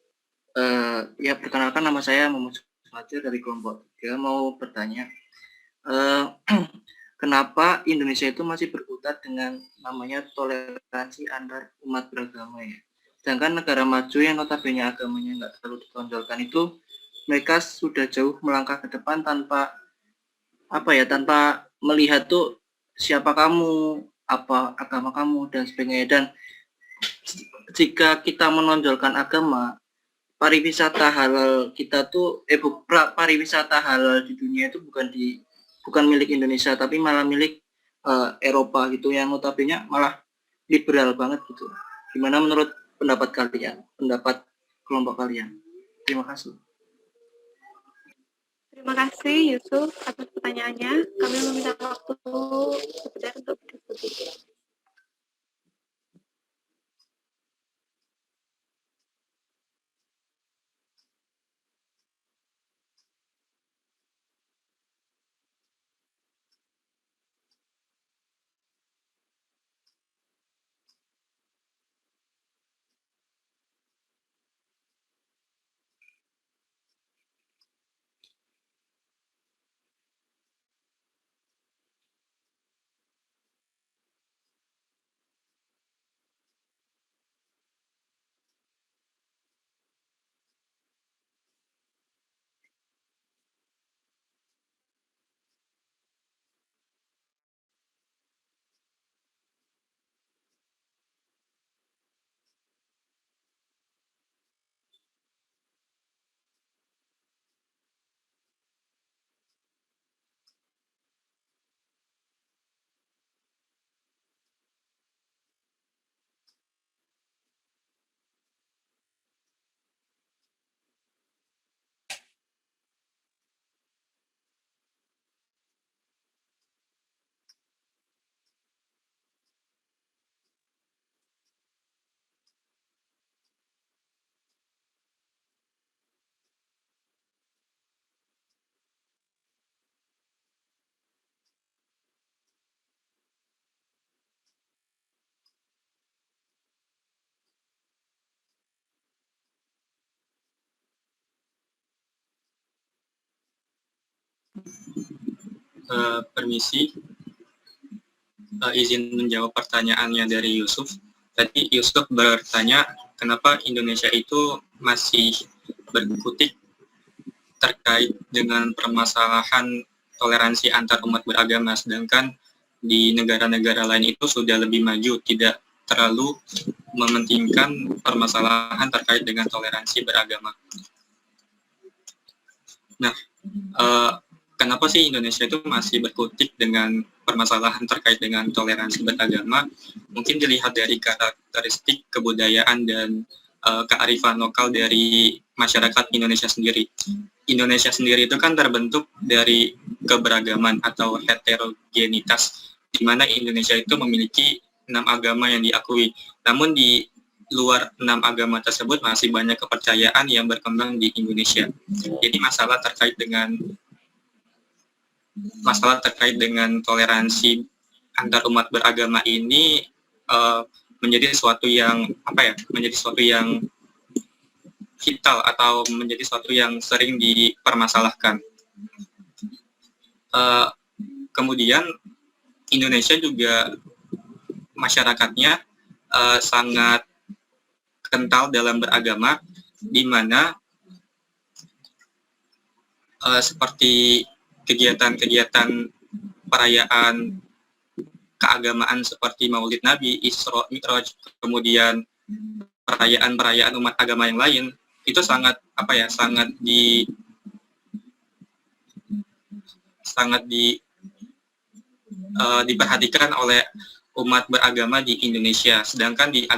Ya, perkenalkan nama saya Muhammad Fatir dari kelompok 3. Mau bertanya, kenapa Indonesia itu masih berkutat dengan namanya toleransi antar umat beragama ya? Sedangkan negara maju yang notabene agamanya nggak terlalu ditonjolkan itu, mereka sudah jauh melangkah ke depan tanpa tanpa melihat tuh siapa kamu, apa agama kamu dan sebagainya. Dan jika kita menonjolkan agama, pariwisata halal kita tuh pariwisata halal di dunia itu bukan milik Indonesia tapi malah milik Eropa gitu, yang notabene malah liberal banget gitu. Gimana menurut pendapat kalian, pendapat kelompok kalian? Terima kasih. Terima kasih Yusuf atas pertanyaannya. Kami meminta waktu sebentar untuk diskusi. permisi, izin menjawab pertanyaannya dari Yusuf. Tadi Yusuf bertanya kenapa Indonesia itu masih berkutik terkait dengan permasalahan toleransi antar umat beragama, sedangkan di negara-negara lain itu sudah lebih maju, tidak terlalu mementingkan permasalahan terkait dengan toleransi beragama. Nah, kenapa sih Indonesia itu masih berkutik dengan permasalahan terkait dengan toleransi beragama? Mungkin dilihat dari karakteristik kebudayaan dan kearifan lokal dari masyarakat Indonesia sendiri. Indonesia sendiri itu kan terbentuk dari keberagaman atau heterogenitas, di mana Indonesia itu memiliki 6 agama yang diakui. Namun di luar 6 agama tersebut masih banyak kepercayaan yang berkembang di Indonesia. Jadi masalah terkait dengan toleransi antar umat beragama ini menjadi sesuatu yang vital atau menjadi sesuatu yang sering dipermasalahkan. Kemudian Indonesia juga masyarakatnya sangat kental dalam beragama, di mana seperti kegiatan-kegiatan perayaan keagamaan seperti Maulid Nabi, Isra Mi'raj, kemudian perayaan-perayaan umat agama yang lain itu sangat diperhatikan oleh umat beragama di Indonesia. Sedangkan di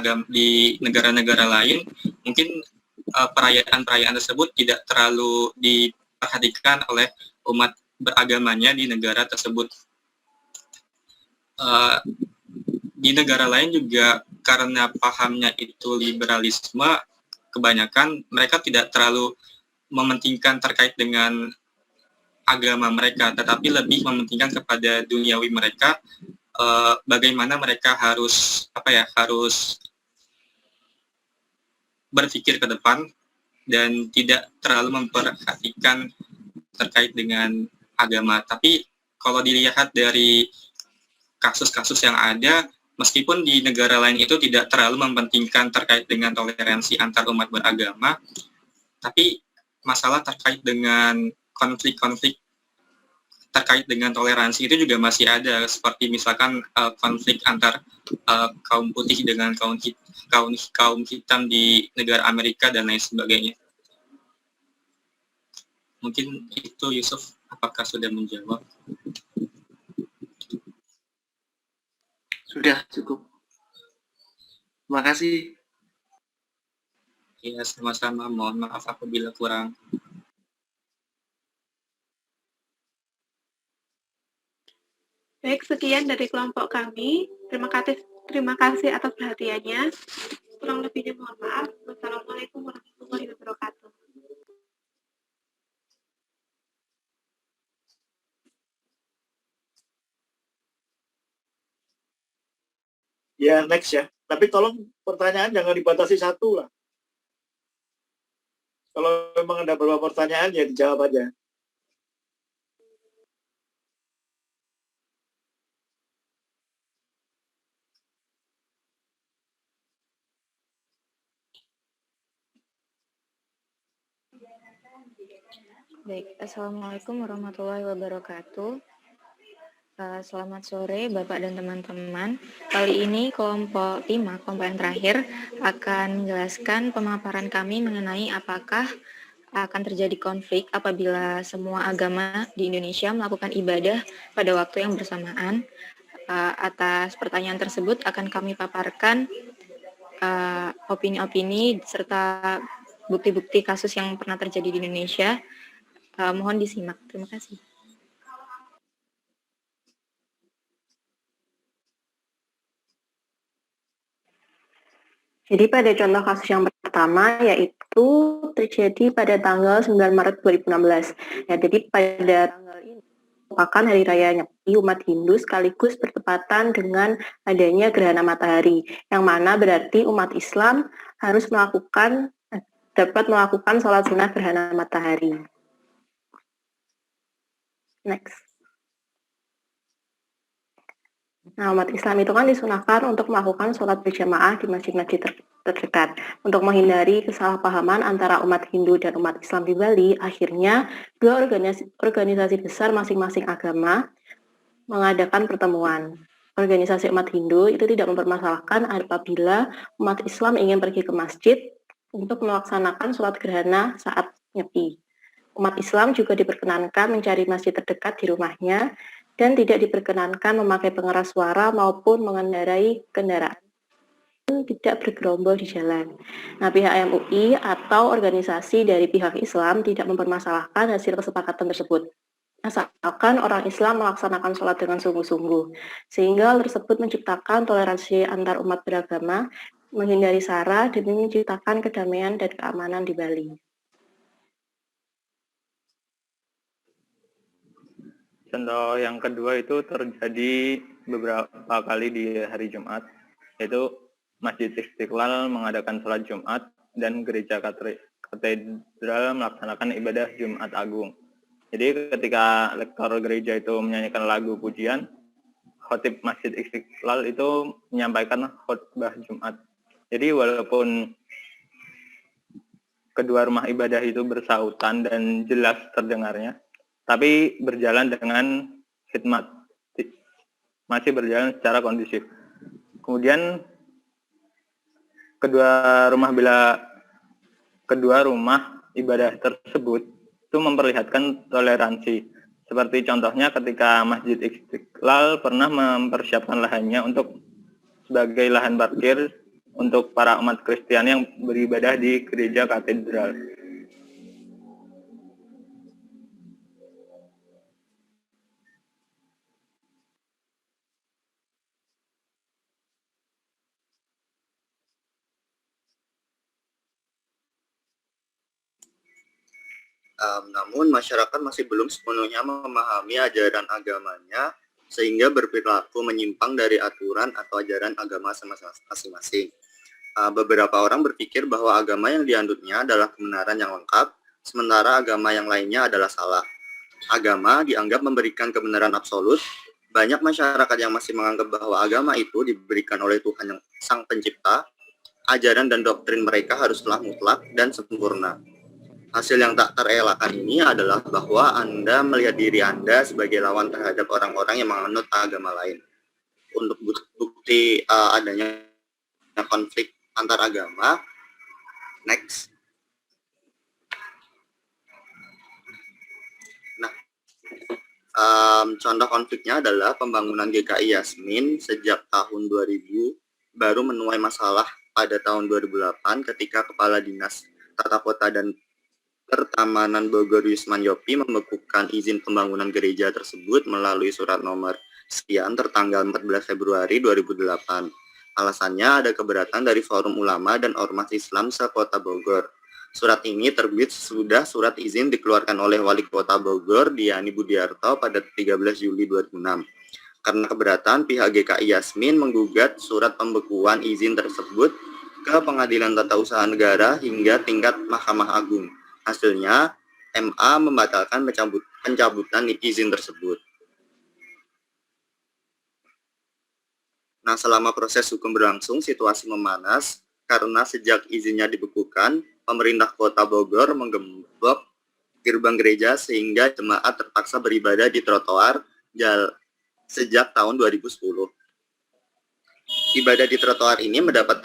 negara-negara lain mungkin perayaan-perayaan tersebut tidak terlalu diperhatikan oleh umat beragamanya di negara tersebut. Di negara lain juga karena pahamnya itu liberalisme, kebanyakan mereka tidak terlalu mementingkan terkait dengan agama mereka, tetapi lebih mementingkan kepada duniawi mereka, bagaimana mereka harus berpikir ke depan dan tidak terlalu memperhatikan terkait dengan agama. Tapi kalau dilihat dari kasus-kasus yang ada, meskipun di negara lain itu tidak terlalu mementingkan terkait dengan toleransi antar umat beragama, tapi masalah terkait dengan konflik-konflik terkait dengan toleransi itu juga masih ada, seperti misalkan konflik antar kaum putih dengan kaum hitam di negara Amerika dan lain sebagainya. Mungkin itu, Yusuf, apakah sudah menjawab? Sudah cukup. Terima kasih. Ya, sama-sama. Mohon maaf apabila kurang. Baik, sekian dari kelompok kami. Terima kasih atas perhatiannya. Kurang lebihnya mohon maaf. Wassalamualaikum warahmatullahi wabarakatuh. Ya, next ya. Tapi tolong pertanyaan jangan dibatasi 1 lah. Kalau memang ada beberapa pertanyaan ya dijawab aja. Baik, Assalamualaikum warahmatullahi wabarakatuh. Selamat sore Bapak dan teman-teman. Kali ini kelompok 5, kelompok yang terakhir, akan menjelaskan pemaparan kami mengenai apakah akan terjadi konflik apabila semua agama di Indonesia melakukan ibadah pada waktu yang bersamaan. Atas pertanyaan tersebut akan kami paparkan opini-opini serta bukti-bukti kasus yang pernah terjadi di Indonesia. Mohon disimak. Terima kasih. Jadi pada contoh kasus yang pertama yaitu terjadi pada tanggal 9 Maret 2016. Ya, jadi pada tanggal ini merupakan hari raya Nyepi umat Hindu sekaligus bertepatan dengan adanya gerhana matahari, yang mana berarti umat Islam harus dapat melakukan sholat sunnah gerhana matahari. Next. Nah, umat Islam itu kan disunahkan untuk melakukan sholat berjamaah di masjid-masjid terdekat. Untuk menghindari kesalahpahaman antara umat Hindu dan umat Islam di Bali, akhirnya dua organisasi besar masing-masing agama mengadakan pertemuan. Organisasi umat Hindu itu tidak mempermasalahkan apabila umat Islam ingin pergi ke masjid untuk melaksanakan sholat gerhana saat nyepi. Umat Islam juga diperkenankan mencari masjid terdekat di rumahnya dan tidak diperkenankan memakai pengeras suara maupun mengendarai kendaraan tidak bergerombol di jalan. Nah, pihak MUI atau organisasi dari pihak Islam tidak mempermasalahkan hasil kesepakatan tersebut, asalkan orang Islam melaksanakan sholat dengan sungguh-sungguh, sehingga hal tersebut menciptakan toleransi antar umat beragama, menghindari sara, dan menciptakan kedamaian dan keamanan di Bali. Contoh yang kedua itu terjadi beberapa kali di hari Jumat, yaitu Masjid Istiqlal mengadakan sholat Jumat dan gereja katedral melaksanakan ibadah Jumat Agung. Jadi ketika lektor gereja itu menyanyikan lagu pujian, khotib Masjid Istiqlal itu menyampaikan khutbah Jumat. Jadi walaupun kedua rumah ibadah itu bersautan dan jelas terdengarnya, tapi berjalan dengan khidmat, masih berjalan secara kondusif. Kemudian kedua rumah ibadah tersebut itu memperlihatkan toleransi. Seperti contohnya ketika Masjid Istiqlal pernah mempersiapkan lahannya untuk sebagai lahan parkir untuk para umat Kristen yang beribadah di gereja katedral. Namun masyarakat masih belum sepenuhnya memahami ajaran agamanya sehingga berperilaku menyimpang dari aturan atau ajaran agama masing-masing. Beberapa orang berpikir bahwa agama yang dianutnya adalah kebenaran yang lengkap, sementara agama yang lainnya adalah salah. Agama dianggap memberikan kebenaran absolut. Banyak masyarakat yang masih menganggap bahwa agama itu diberikan oleh Tuhan yang Sang Pencipta. Ajaran dan doktrin mereka haruslah mutlak dan sempurna. Hasil yang tak terelakkan ini adalah bahwa Anda melihat diri Anda sebagai lawan terhadap orang-orang yang menganut agama lain. Untuk bukti adanya konflik antar agama, next. Nah, contoh konfliknya adalah pembangunan GKI Yasmin sejak tahun 2000 baru menuai masalah pada tahun 2008 ketika Kepala Dinas Tata Kota dan Pertamanan Bogor Yusman Yopi membekukan izin pembangunan gereja tersebut melalui surat nomor sekian tertanggal 14 Februari 2008. Alasannya ada keberatan dari Forum Ulama dan Ormas Islam se-Kota Bogor. Surat ini terbit sesudah surat izin dikeluarkan oleh Wali Kota Bogor Diani Budiarto pada 13 Juli 2006. Karena keberatan, pihak GKI Yasmin menggugat surat pembekuan izin tersebut ke Pengadilan Tata Usaha Negara hingga tingkat Mahkamah Agung. Hasilnya, MA membatalkan pencabutan izin tersebut. Nah, selama proses hukum berlangsung, situasi memanas karena sejak izinnya dibekukan, pemerintah Kota Bogor menggembok gerbang gereja sehingga jemaat terpaksa beribadah di trotoar sejak tahun 2010. Ibadah di trotoar ini mendapat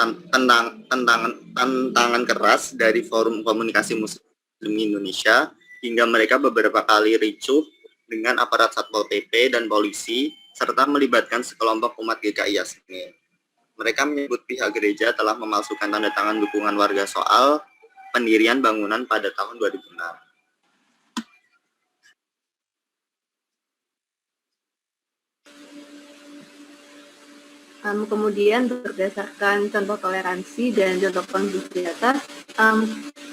tantangan keras dari Forum Komunikasi Muslim Indonesia hingga mereka beberapa kali ricuh dengan aparat Satpol PP dan polisi serta melibatkan sekelompok umat GKI Yasmin. Mereka menyebut pihak gereja telah memalsukan tanda tangan dukungan warga soal pendirian bangunan pada tahun 2006. Kemudian berdasarkan contoh toleransi dan contoh konflik di atas,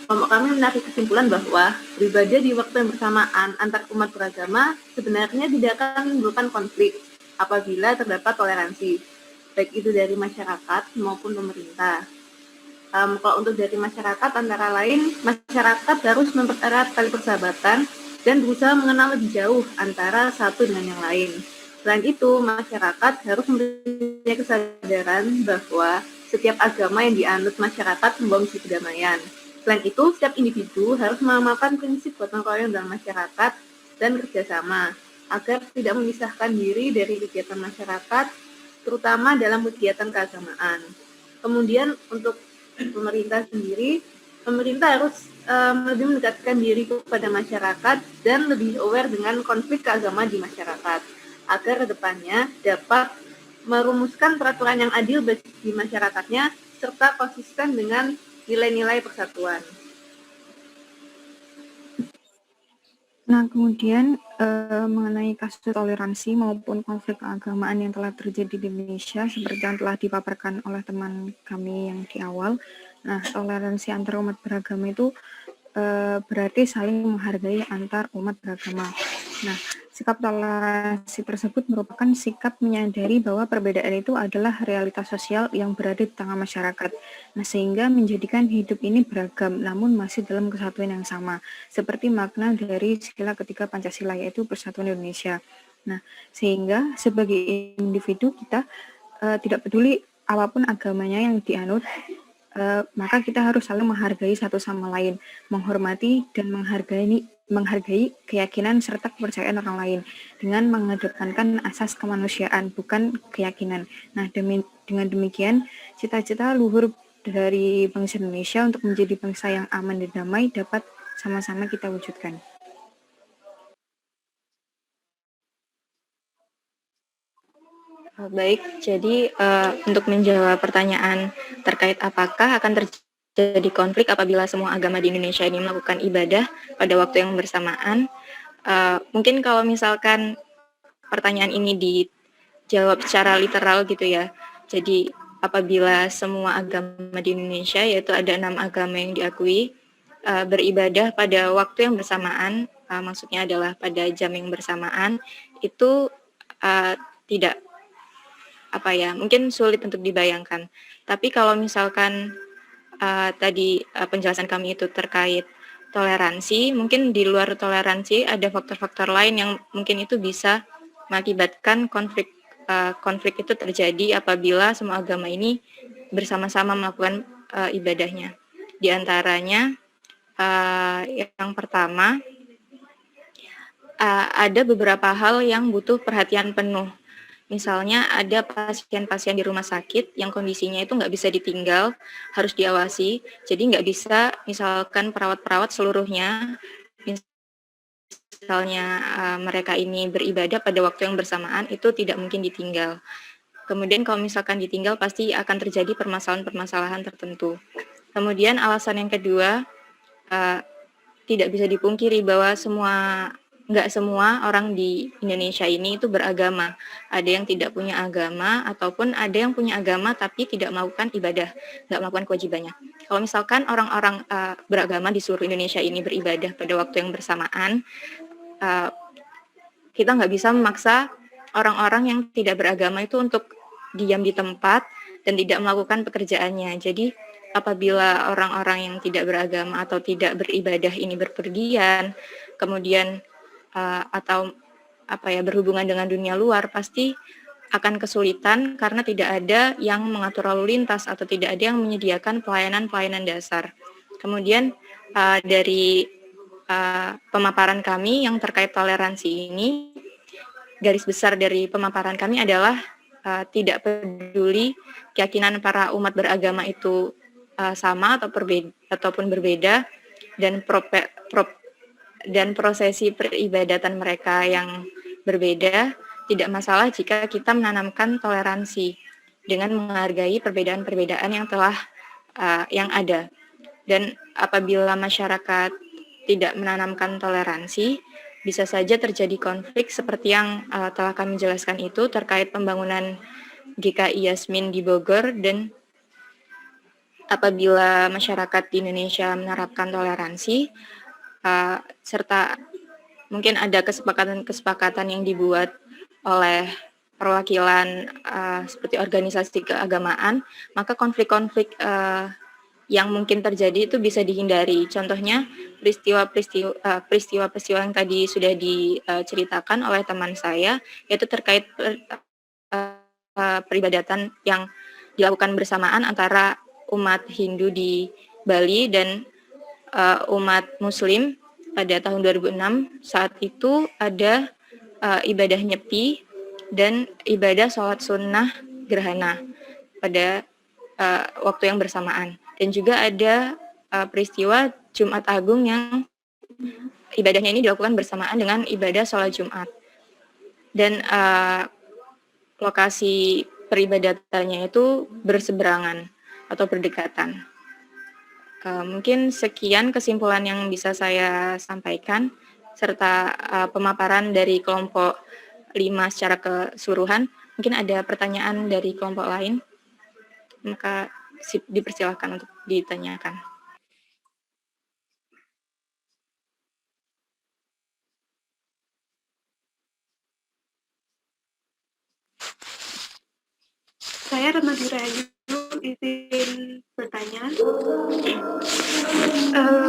kelompok kami menarik kesimpulan bahwa beribadah di waktu yang bersamaan antar umat beragama sebenarnya tidak akan menimbulkan konflik apabila terdapat toleransi, baik itu dari masyarakat maupun pemerintah. Kalau untuk dari masyarakat, antara lain, masyarakat harus mempererat tali persahabatan dan berusaha mengenal lebih jauh antara satu dengan yang lain. Selain itu, masyarakat harus mempunyai kesadaran bahwa setiap agama yang dianut masyarakat membawa misi kedamaian. Selain itu, setiap individu harus mengamalkan prinsip gotong royong dalam masyarakat dan kerjasama agar tidak memisahkan diri dari kegiatan masyarakat, terutama dalam kegiatan keagamaan. Kemudian untuk pemerintah sendiri, pemerintah harus lebih mendekatkan diri kepada masyarakat dan lebih aware dengan konflik keagamaan di masyarakat, agar kedepannya dapat merumuskan peraturan yang adil bagi masyarakatnya serta konsisten dengan nilai-nilai persatuan. Nah, kemudian mengenai kasus toleransi maupun konflik keagamaan yang telah terjadi di Indonesia, seperti yang telah dipaparkan oleh teman kami yang di awal. Nah, toleransi antar umat beragama itu berarti saling menghargai antar umat beragama. Nah, sikap toleransi tersebut merupakan sikap menyadari bahwa perbedaan itu adalah realitas sosial yang berada di tengah masyarakat. Nah, sehingga menjadikan hidup ini beragam, namun masih dalam kesatuan yang sama. Seperti makna dari sila ketiga Pancasila, yaitu Persatuan Indonesia. Nah, sehingga sebagai individu kita tidak peduli apapun agamanya yang dianut, maka kita harus saling menghargai satu sama lain, menghormati dan menghargai keyakinan serta kepercayaan orang lain dengan mengedepankan asas kemanusiaan, bukan keyakinan. Nah, dengan demikian, cita-cita luhur dari bangsa Indonesia untuk menjadi bangsa yang aman dan damai dapat sama-sama kita wujudkan. Baik, jadi untuk menjawab pertanyaan terkait apakah akan terjadi konflik apabila semua agama di Indonesia ini melakukan ibadah pada waktu yang bersamaan, mungkin kalau misalkan pertanyaan ini dijawab secara literal gitu ya, jadi apabila semua agama di Indonesia, yaitu ada 6 agama yang diakui, beribadah pada waktu yang bersamaan, maksudnya adalah pada jam yang bersamaan, itu tidak mungkin sulit untuk dibayangkan. Tapi kalau misalkan tadi penjelasan kami itu terkait toleransi, mungkin di luar toleransi ada faktor-faktor lain yang mungkin itu bisa mengakibatkan konflik itu terjadi apabila semua agama ini bersama-sama melakukan ibadahnya. Di antaranya yang pertama, ada beberapa hal yang butuh perhatian penuh. Misalnya ada pasien-pasien di rumah sakit yang kondisinya itu nggak bisa ditinggal, harus diawasi. Jadi nggak bisa misalkan perawat-perawat seluruhnya, misalnya mereka ini beribadah pada waktu yang bersamaan, itu tidak mungkin ditinggal. Kemudian kalau misalkan ditinggal pasti akan terjadi permasalahan-permasalahan tertentu. Kemudian alasan yang kedua, tidak bisa dipungkiri bahwa nggak semua orang di Indonesia ini itu beragama. Ada yang tidak punya agama, ataupun ada yang punya agama tapi tidak melakukan ibadah, nggak melakukan kewajibannya. Kalau misalkan orang-orang beragama di seluruh Indonesia ini beribadah pada waktu yang bersamaan, kita nggak bisa memaksa orang-orang yang tidak beragama itu untuk diam di tempat dan tidak melakukan pekerjaannya. Jadi apabila orang-orang yang tidak beragama atau tidak beribadah ini berpergian, kemudian atau berhubungan dengan dunia luar, pasti akan kesulitan karena tidak ada yang mengatur lalu lintas atau tidak ada yang menyediakan pelayanan-pelayanan dasar. Kemudian dari pemaparan kami yang terkait toleransi ini, garis besar dari pemaparan kami adalah tidak peduli keyakinan para umat beragama itu sama ataupun berbeda, dan prosesi peribadatan mereka yang berbeda, tidak masalah jika kita menanamkan toleransi dengan menghargai perbedaan-perbedaan yang ada. Dan apabila masyarakat tidak menanamkan toleransi, bisa saja terjadi konflik seperti yang telah kami jelaskan itu terkait pembangunan GKI Yasmin di Bogor. Dan apabila masyarakat di Indonesia menerapkan toleransi, serta mungkin ada kesepakatan yang dibuat oleh perwakilan seperti organisasi keagamaan, maka konflik-konflik yang mungkin terjadi itu bisa dihindari. Contohnya peristiwa-peristiwa yang tadi sudah diceritakan oleh teman saya, yaitu terkait peribadatan yang dilakukan bersamaan antara umat Hindu di Bali dan umat Muslim pada tahun 2006. Saat itu ada ibadah nyepi dan ibadah sholat sunnah gerhana pada waktu yang bersamaan. Dan juga ada peristiwa Jumat Agung yang ibadahnya ini dilakukan bersamaan dengan ibadah sholat Jumat. Dan lokasi peribadatannya itu berseberangan atau berdekatan. Mungkin sekian kesimpulan yang bisa saya sampaikan, serta pemaparan dari kelompok 5 secara keseluruhan. Mungkin ada pertanyaan dari kelompok lain, maka dipersilakan untuk ditanyakan. Saya Retno Dirayu, izin bertanya.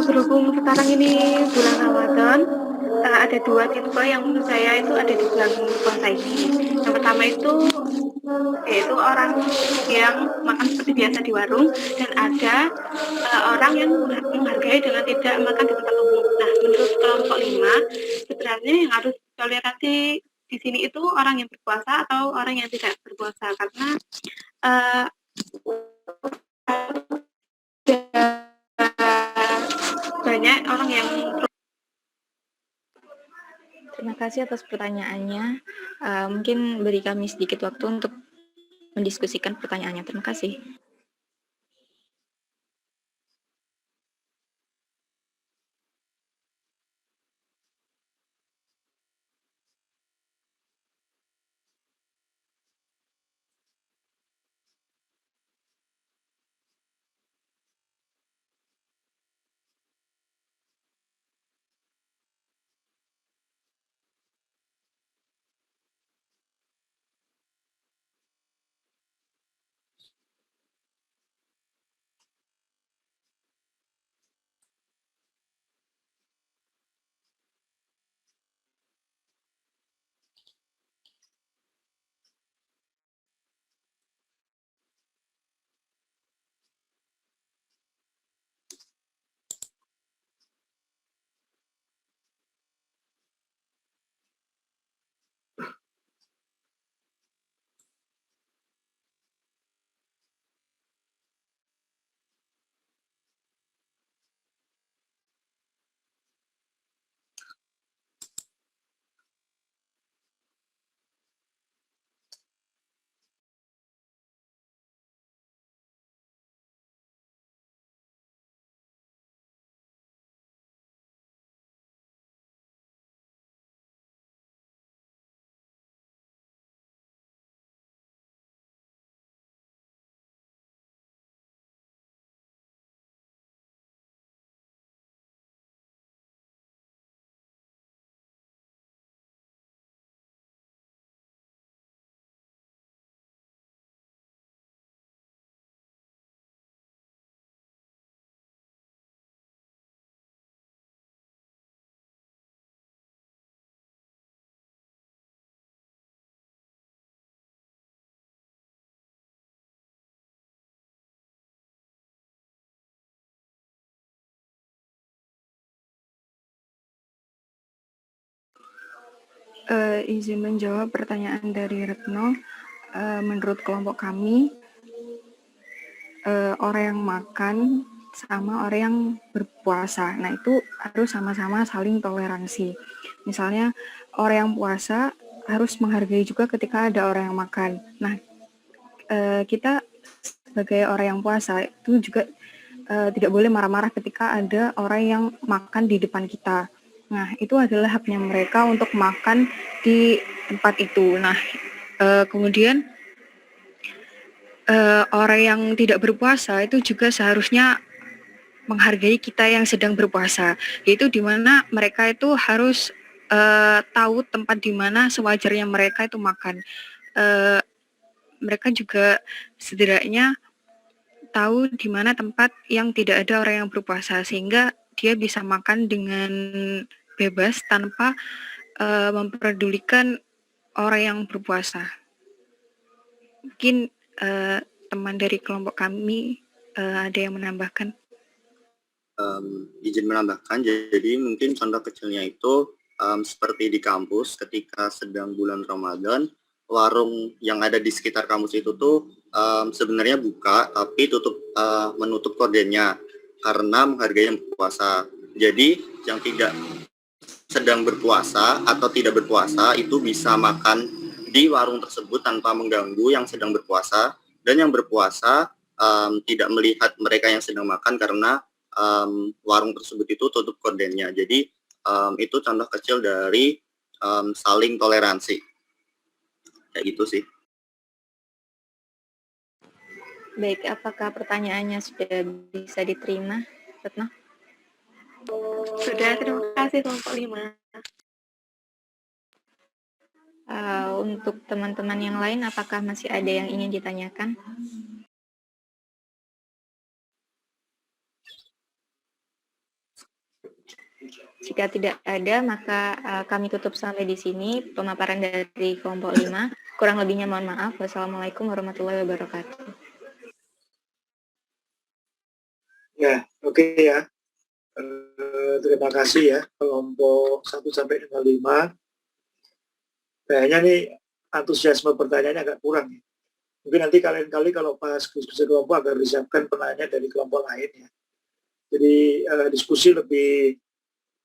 Berhubung sekarang ini bulan Ramadan, ada 2 tipe yang menurut saya itu ada di bulan puasa ini. Yang pertama itu yaitu orang yang makan seperti biasa di warung, dan ada orang yang menghargai dengan tidak makan di tempat umum. Nah, menurut kelompok 5, sebenarnya yang harus toleransi di sini itu orang yang berpuasa atau orang yang tidak berpuasa, karena banyak orang yang. Terima kasih atas pertanyaannya. Mungkin beri kami sedikit waktu untuk mendiskusikan pertanyaannya. Terima kasih. Izin menjawab pertanyaan dari Retno. Menurut kelompok kami, orang yang makan sama orang yang berpuasa, nah itu harus sama-sama saling toleransi. Misalnya orang yang puasa harus menghargai juga ketika ada orang yang makan. Nah, kita sebagai orang yang puasa itu juga tidak boleh marah-marah ketika ada orang yang makan di depan kita. Nah, itu adalah haknya mereka untuk makan di tempat itu. Nah, kemudian orang yang tidak berpuasa itu juga seharusnya menghargai kita yang sedang berpuasa. Yaitu di mana mereka itu harus tahu tempat di mana sewajarnya mereka itu makan. Mereka juga setidaknya tahu di mana tempat yang tidak ada orang yang berpuasa, sehingga dia bisa makan dengan bebas tanpa memperdulikan orang yang berpuasa. Mungkin teman dari kelompok kami ada yang menambahkan. Izin menambahkan, jadi mungkin contoh kecilnya itu seperti di kampus ketika sedang bulan Ramadan, warung yang ada di sekitar kampus itu tuh sebenarnya buka tapi menutup kordennya karena menghargai yang berpuasa. Jadi yang tidak sedang berpuasa atau tidak berpuasa itu bisa makan di warung tersebut tanpa mengganggu yang sedang berpuasa, dan yang berpuasa tidak melihat mereka yang sedang makan karena warung tersebut itu tutup kordennya. Jadi itu contoh kecil dari saling toleransi. Kayak gitu sih. Baik, apakah pertanyaannya sudah bisa diterima, Retno? Sudah, terima kasih kelompok 5. Untuk teman-teman yang lain, apakah masih ada yang ingin ditanyakan? Jika tidak ada, maka kami tutup sampai di sini pemaparan dari kelompok 5. Kurang lebihnya mohon maaf. Wassalamualaikum warahmatullahi wabarakatuh. Ya, oke ya. Terima kasih ya kelompok 1 sampai dengan 5. Kayaknya nih antusiasme pertanyaannya agak kurang ya. Mungkin nanti kali kalau pas diskusi kelompok agar disiapkan penanya dari kelompok lain ya. Jadi diskusi lebih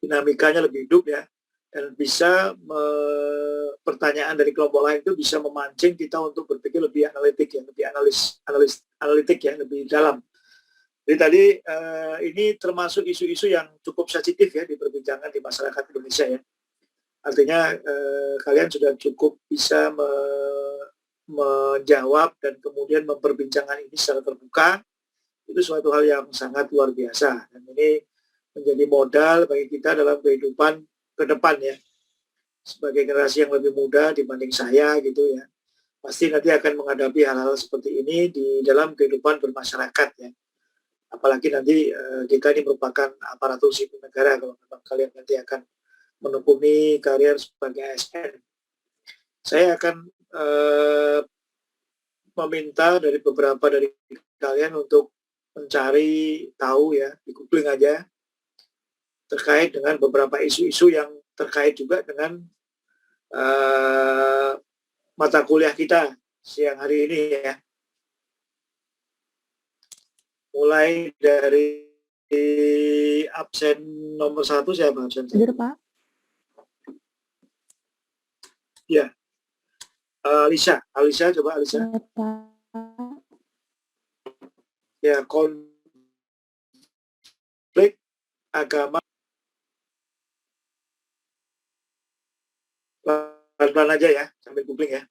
dinamikanya lebih hidup ya, dan bisa pertanyaan dari kelompok lain itu bisa memancing kita untuk berpikir lebih analitik ya, lebih analitik ya, lebih dalam. Jadi tadi ini termasuk isu-isu yang cukup sensitif ya diperbincangkan di masyarakat Indonesia ya. Artinya kalian sudah cukup bisa menjawab dan kemudian memperbincangkan ini secara terbuka. Itu suatu hal yang sangat luar biasa, dan ini menjadi modal bagi kita dalam kehidupan ke depan ya. Sebagai generasi yang lebih muda dibanding saya gitu ya, pasti nanti akan menghadapi hal-hal seperti ini di dalam kehidupan bermasyarakat ya. Apalagi nanti kita ini merupakan aparatur sipil negara kalau memang kalian nanti akan menekuni karier sebagai ASN. Saya akan meminta dari beberapa dari kalian untuk mencari tahu ya, di googling aja terkait dengan beberapa isu-isu yang terkait juga dengan mata kuliah kita siang hari ini ya. Mulai dari absen nomor 1 siapa absen? Hadir, Pak. Ya, Alisa coba Alisa. Ya, konflik agama. Pelan-pelan aja ya, sambil googling ya.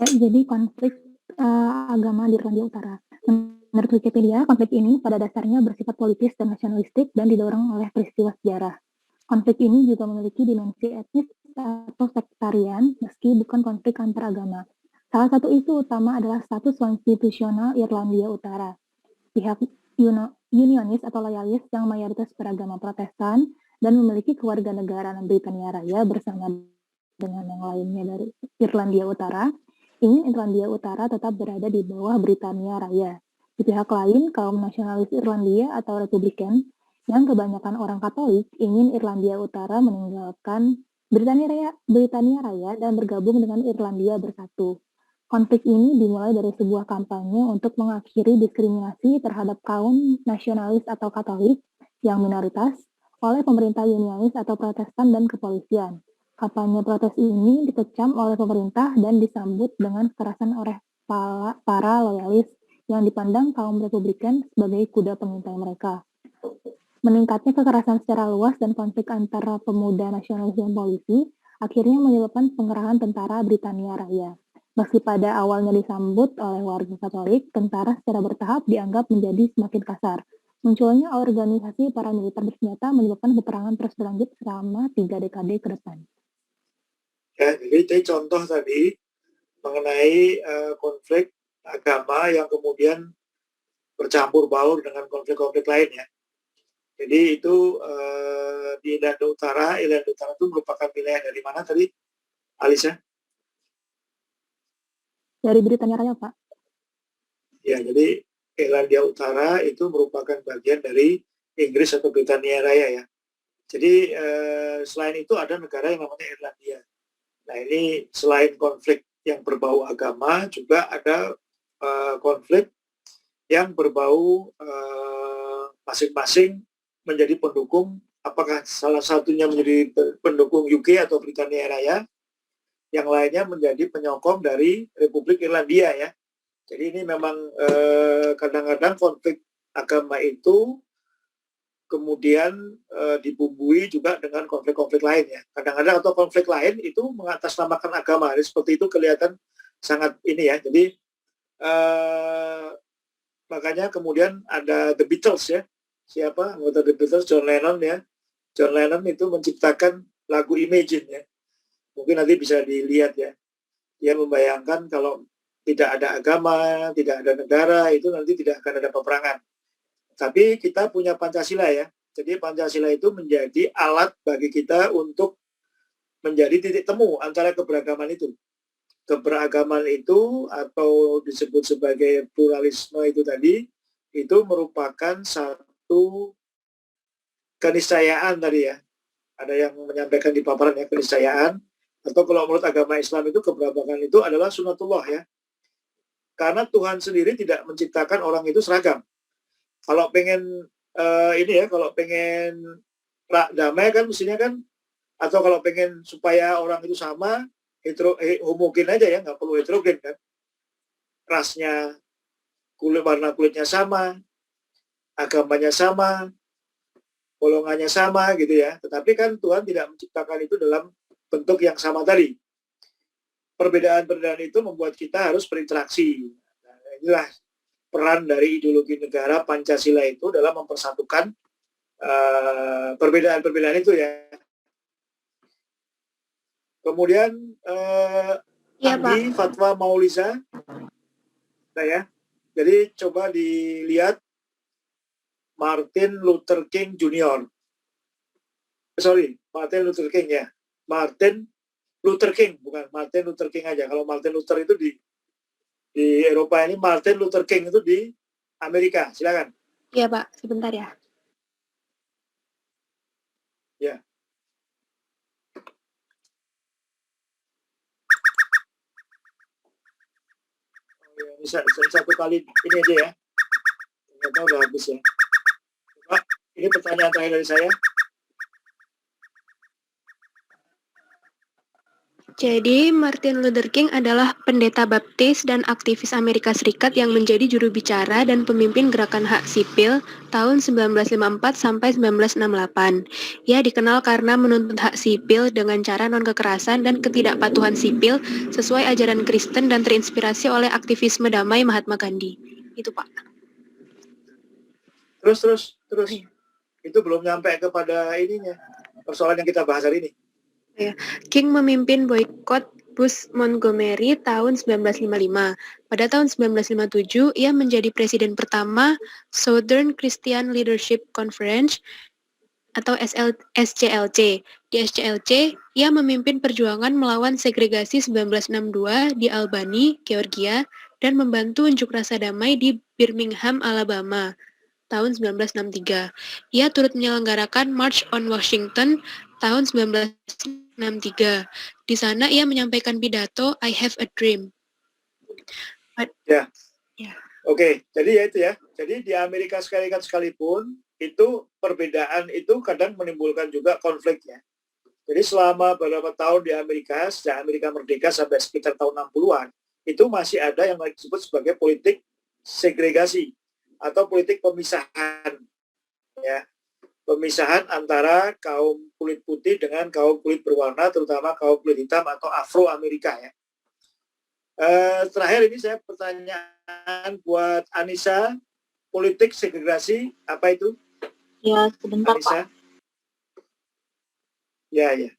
Jadi konflik agama di Irlandia Utara. Menurut Wikipedia, konflik ini pada dasarnya bersifat politis dan nasionalistik dan didorong oleh peristiwa sejarah. Konflik ini juga memiliki dimensi etnis atau sektarian, meski bukan konflik antar agama. Salah satu isu utama adalah status konstitusional Irlandia Utara. Pihak unionis atau loyalis yang mayoritas beragama Protestan dan memiliki kewarganegaraan Britania Raya bersama dengan yang lainnya dari Irlandia Utara, ingin Irlandia Utara tetap berada di bawah Britania Raya. Di pihak lain, kaum nasionalis Irlandia atau Republikan, yang kebanyakan orang Katolik, ingin Irlandia Utara meninggalkan Britania Raya dan bergabung dengan Irlandia Bersatu. Konflik ini dimulai dari sebuah kampanye untuk mengakhiri diskriminasi terhadap kaum nasionalis atau Katolik yang minoritas oleh pemerintah unionis atau Protestan dan kepolisian. Kampanye protes ini dikecam oleh pemerintah dan disambut dengan kekerasan oleh para loyalis yang dipandang kaum Republikan sebagai kuda pengintai mereka. Meningkatnya kekerasan secara luas dan konflik antara pemuda nasionalis dan polisi akhirnya menyebabkan pengerahan tentara Britania Raya. Meski pada awalnya disambut oleh warga Katolik, tentara secara bertahap dianggap menjadi semakin kasar. Munculnya organisasi paramiliter bersenjata menyebabkan peperangan terus berlanjut selama 3 dekade ke depan. Ya, jadi contoh tadi mengenai konflik agama yang kemudian bercampur baur dengan konflik-konflik lain ya. Jadi itu di Irlanda Utara itu merupakan wilayah dari mana tadi, Alisa? Dari Britania Raya, Pak. Ya, jadi Irlandia Utara itu merupakan bagian dari Inggris atau Britania Raya ya. Jadi selain itu ada negara yang namanya Irlandia. Nah ini selain konflik yang berbau agama, juga ada konflik yang berbau masing-masing menjadi pendukung, apakah salah satunya menjadi pendukung UK atau Britania Raya, yang lainnya menjadi penyokong dari Republik Irlandia ya. Jadi ini memang kadang-kadang konflik agama itu kemudian dibumbui juga dengan konflik-konflik lain ya. Kadang-kadang atau konflik lain itu mengatasnamakan agama. Jadi seperti itu kelihatan sangat ini ya. Jadi makanya kemudian ada The Beatles ya. Siapa anggota The Beatles? John Lennon ya. John Lennon itu menciptakan lagu Imagine ya. Mungkin nanti bisa dilihat ya. Dia membayangkan kalau tidak ada agama, tidak ada negara, itu nanti tidak akan ada peperangan. Tapi kita punya Pancasila ya. Jadi Pancasila itu menjadi alat bagi kita untuk menjadi titik temu antara keberagaman itu. Keberagaman itu atau disebut sebagai pluralisme itu tadi, itu merupakan satu keniscayaan tadi ya. Ada yang menyampaikan di paparan ya, keniscayaan. Atau kalau menurut agama Islam itu keberagaman itu adalah sunatullah ya. Karena Tuhan sendiri tidak menciptakan orang itu seragam. Kalau pengen kalau pengen damai kan mestinya kan, atau kalau pengen supaya orang itu sama, homogen aja ya, nggak perlu heterogen kan. Rasnya, warna kulitnya sama, agamanya sama, golongannya sama gitu ya. Tetapi kan Tuhan tidak menciptakan itu dalam bentuk yang sama tadi. Perbedaan-perbedaan itu membuat kita harus berinteraksi. Nah, inilah peran dari ideologi negara Pancasila itu dalam mempersatukan perbedaan-perbedaan itu ya. Kemudian Ya, Andi, Pak. Fatwa Mauliza. Nah ya, jadi coba dilihat Martin Luther King Jr. Martin Luther King ya. Martin Luther King, bukan Martin Luther King aja. Kalau Martin Luther itu di Eropa ini, Martin Luther King itu di Amerika. Silakan. Iya, Pak. Sebentar ya. Ya. Bisa satu kali ini aja ya. Ternyata udah habis ya. Coba, ini pertanyaan terakhir dari saya. Jadi, Martin Luther King adalah pendeta baptis dan aktivis Amerika Serikat yang menjadi juru bicara dan pemimpin gerakan hak sipil tahun 1954 sampai 1968. Ia dikenal karena menuntut hak sipil dengan cara non-kekerasan dan ketidakpatuhan sipil sesuai ajaran Kristen dan terinspirasi oleh aktivisme damai Mahatma Gandhi. Itu, Pak. Terus. Itu belum nyampe kepada ininya, persoalan yang kita bahas hari ini. King memimpin boikot Bush Montgomery tahun 1955. Pada tahun 1957, ia menjadi presiden pertama Southern Christian Leadership Conference atau SCLC. Di SCLC, ia memimpin perjuangan melawan segregasi 1962 di Albany, Georgia, dan membantu unjuk rasa damai di Birmingham, Alabama tahun 1963. Ia turut menyelenggarakan March on Washington tahun 1963. Di sana ia menyampaikan pidato I Have a Dream. Ya. Oke, jadi ya itu ya. Jadi di Amerika Serikat sekalipun itu perbedaan itu kadang menimbulkan juga konfliknya. Jadi selama beberapa tahun di Amerika, sejak Amerika merdeka sampai sekitar tahun 60-an, itu masih ada yang disebut sebagai politik segregasi atau politik pemisahan, ya, pemisahan antara kaum kulit putih dengan kaum kulit berwarna, terutama kaum kulit hitam atau Afro-Amerika, ya. Terakhir ini saya pertanyaan buat Anissa, politik segregasi apa itu? Ya, sebentar Anissa? Pak. Ya.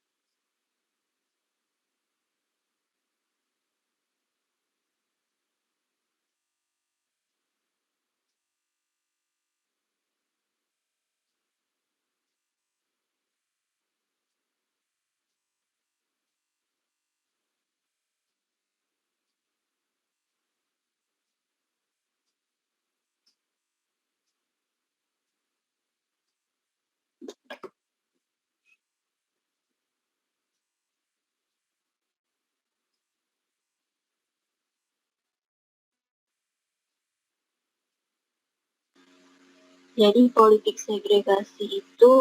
Jadi politik segregasi itu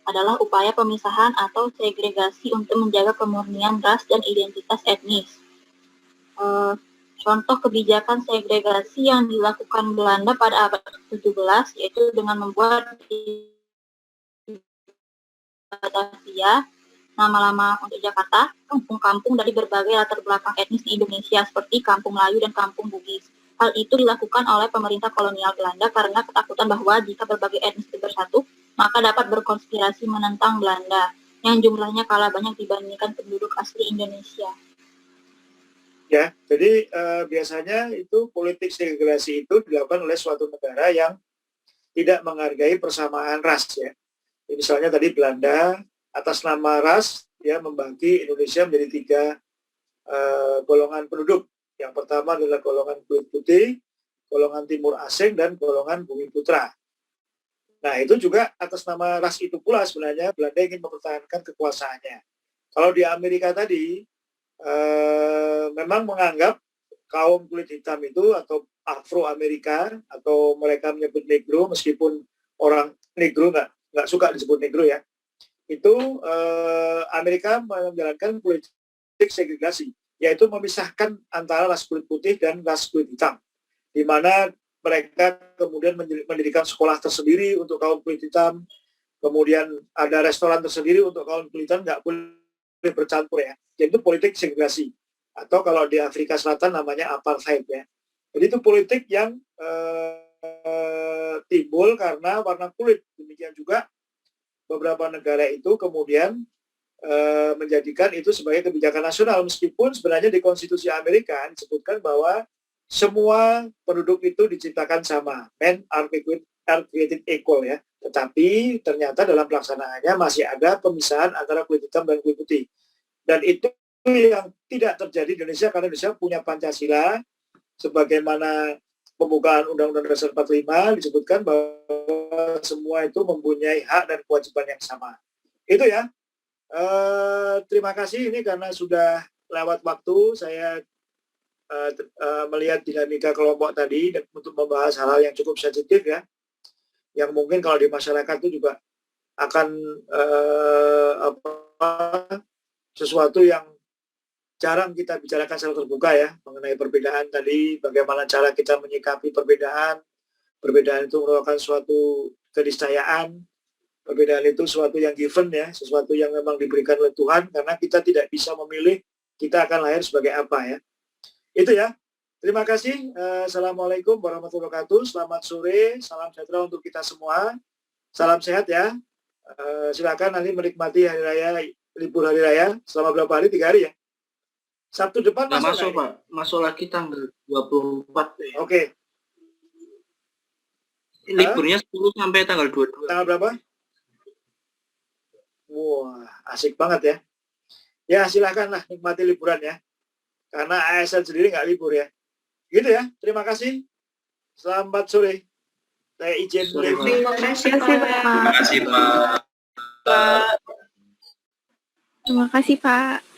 adalah upaya pemisahan atau segregasi untuk menjaga kemurnian ras dan identitas etnis. Contoh kebijakan segregasi yang dilakukan Belanda pada abad ke-17 yaitu dengan membuat Batavia nama-nama untuk Jakarta, kampung-kampung dari berbagai latar belakang etnis di Indonesia seperti Kampung Melayu dan Kampung Bugis. Hal itu dilakukan oleh pemerintah kolonial Belanda karena ketakutan bahwa jika berbagai etnis bersatu, maka dapat berkonspirasi menentang Belanda, yang jumlahnya kalah banyak dibandingkan penduduk asli Indonesia. Ya, jadi biasanya itu politik segregasi itu dilakukan oleh suatu negara yang tidak menghargai persamaan ras, ya. Misalnya tadi Belanda atas nama ras ya membagi Indonesia menjadi 3 golongan penduduk. Yang pertama adalah golongan kulit putih, golongan timur asing, dan golongan bumi putra. Nah, itu juga atas nama ras itu pula sebenarnya Belanda ingin mempertahankan kekuasaannya. Kalau di Amerika tadi memang menganggap kaum kulit hitam itu atau Afro-Amerika atau mereka menyebut Negro, meskipun orang Negro nggak suka disebut Negro, ya. Itu Amerika menjalankan politik segregasi, yaitu memisahkan antara ras kulit putih dan ras kulit hitam, di mana mereka kemudian mendirikan sekolah tersendiri untuk kaum kulit hitam, kemudian ada restoran tersendiri untuk kaum kulit hitam, nggak boleh bercampur, ya. Jadi itu politik segregasi, atau kalau di Afrika Selatan namanya apartheid, ya. Jadi itu politik yang timbul karena warna kulit. Demikian juga beberapa negara itu kemudian menjadikan itu sebagai kebijakan nasional, meskipun sebenarnya di konstitusi Amerika disebutkan bahwa semua penduduk itu diciptakan sama, men are created equal, ya. Tetapi ternyata dalam pelaksanaannya masih ada pemisahan antara kulit hitam dan kulit putih, dan itu yang tidak terjadi di Indonesia karena Indonesia punya Pancasila. Sebagaimana pembukaan Undang-Undang Dasar 45 disebutkan bahwa semua itu mempunyai hak dan kewajiban yang sama. Itu, ya. Terima kasih ini karena sudah lewat waktu. Saya melihat dinamika kelompok tadi dan untuk membahas hal-hal yang cukup sensitif, ya, yang mungkin kalau di masyarakat itu juga akan sesuatu yang jarang kita bicarakan secara terbuka, ya, mengenai perbedaan tadi, bagaimana cara kita menyikapi perbedaan itu merupakan suatu keniscayaan, perbedaan itu sesuatu yang given, ya, sesuatu yang memang diberikan oleh Tuhan, karena kita tidak bisa memilih kita akan lahir sebagai apa, ya. Itu, ya. Terima kasih. Assalamualaikum warahmatullahi wabarakatuh. Selamat sore, salam sejahtera untuk kita semua. Salam sehat, ya. Silakan nanti menikmati hari raya, libur hari raya selama berapa hari? 3 hari, ya. Sabtu depan masuk, Pak. Masuk lagi tanggal 24. Ya. Oke. Liburnya 10 sampai tanggal 22. Tanggal berapa? Wah, asik banget, ya. Ya, silakanlah nikmati liburan, ya. Karena ASN sendiri nggak libur, ya. Gitu, ya. Terima kasih. Selamat sore. Saya izin. Terima kasih, Pak. Terima kasih, Pak. Terima kasih, Pak.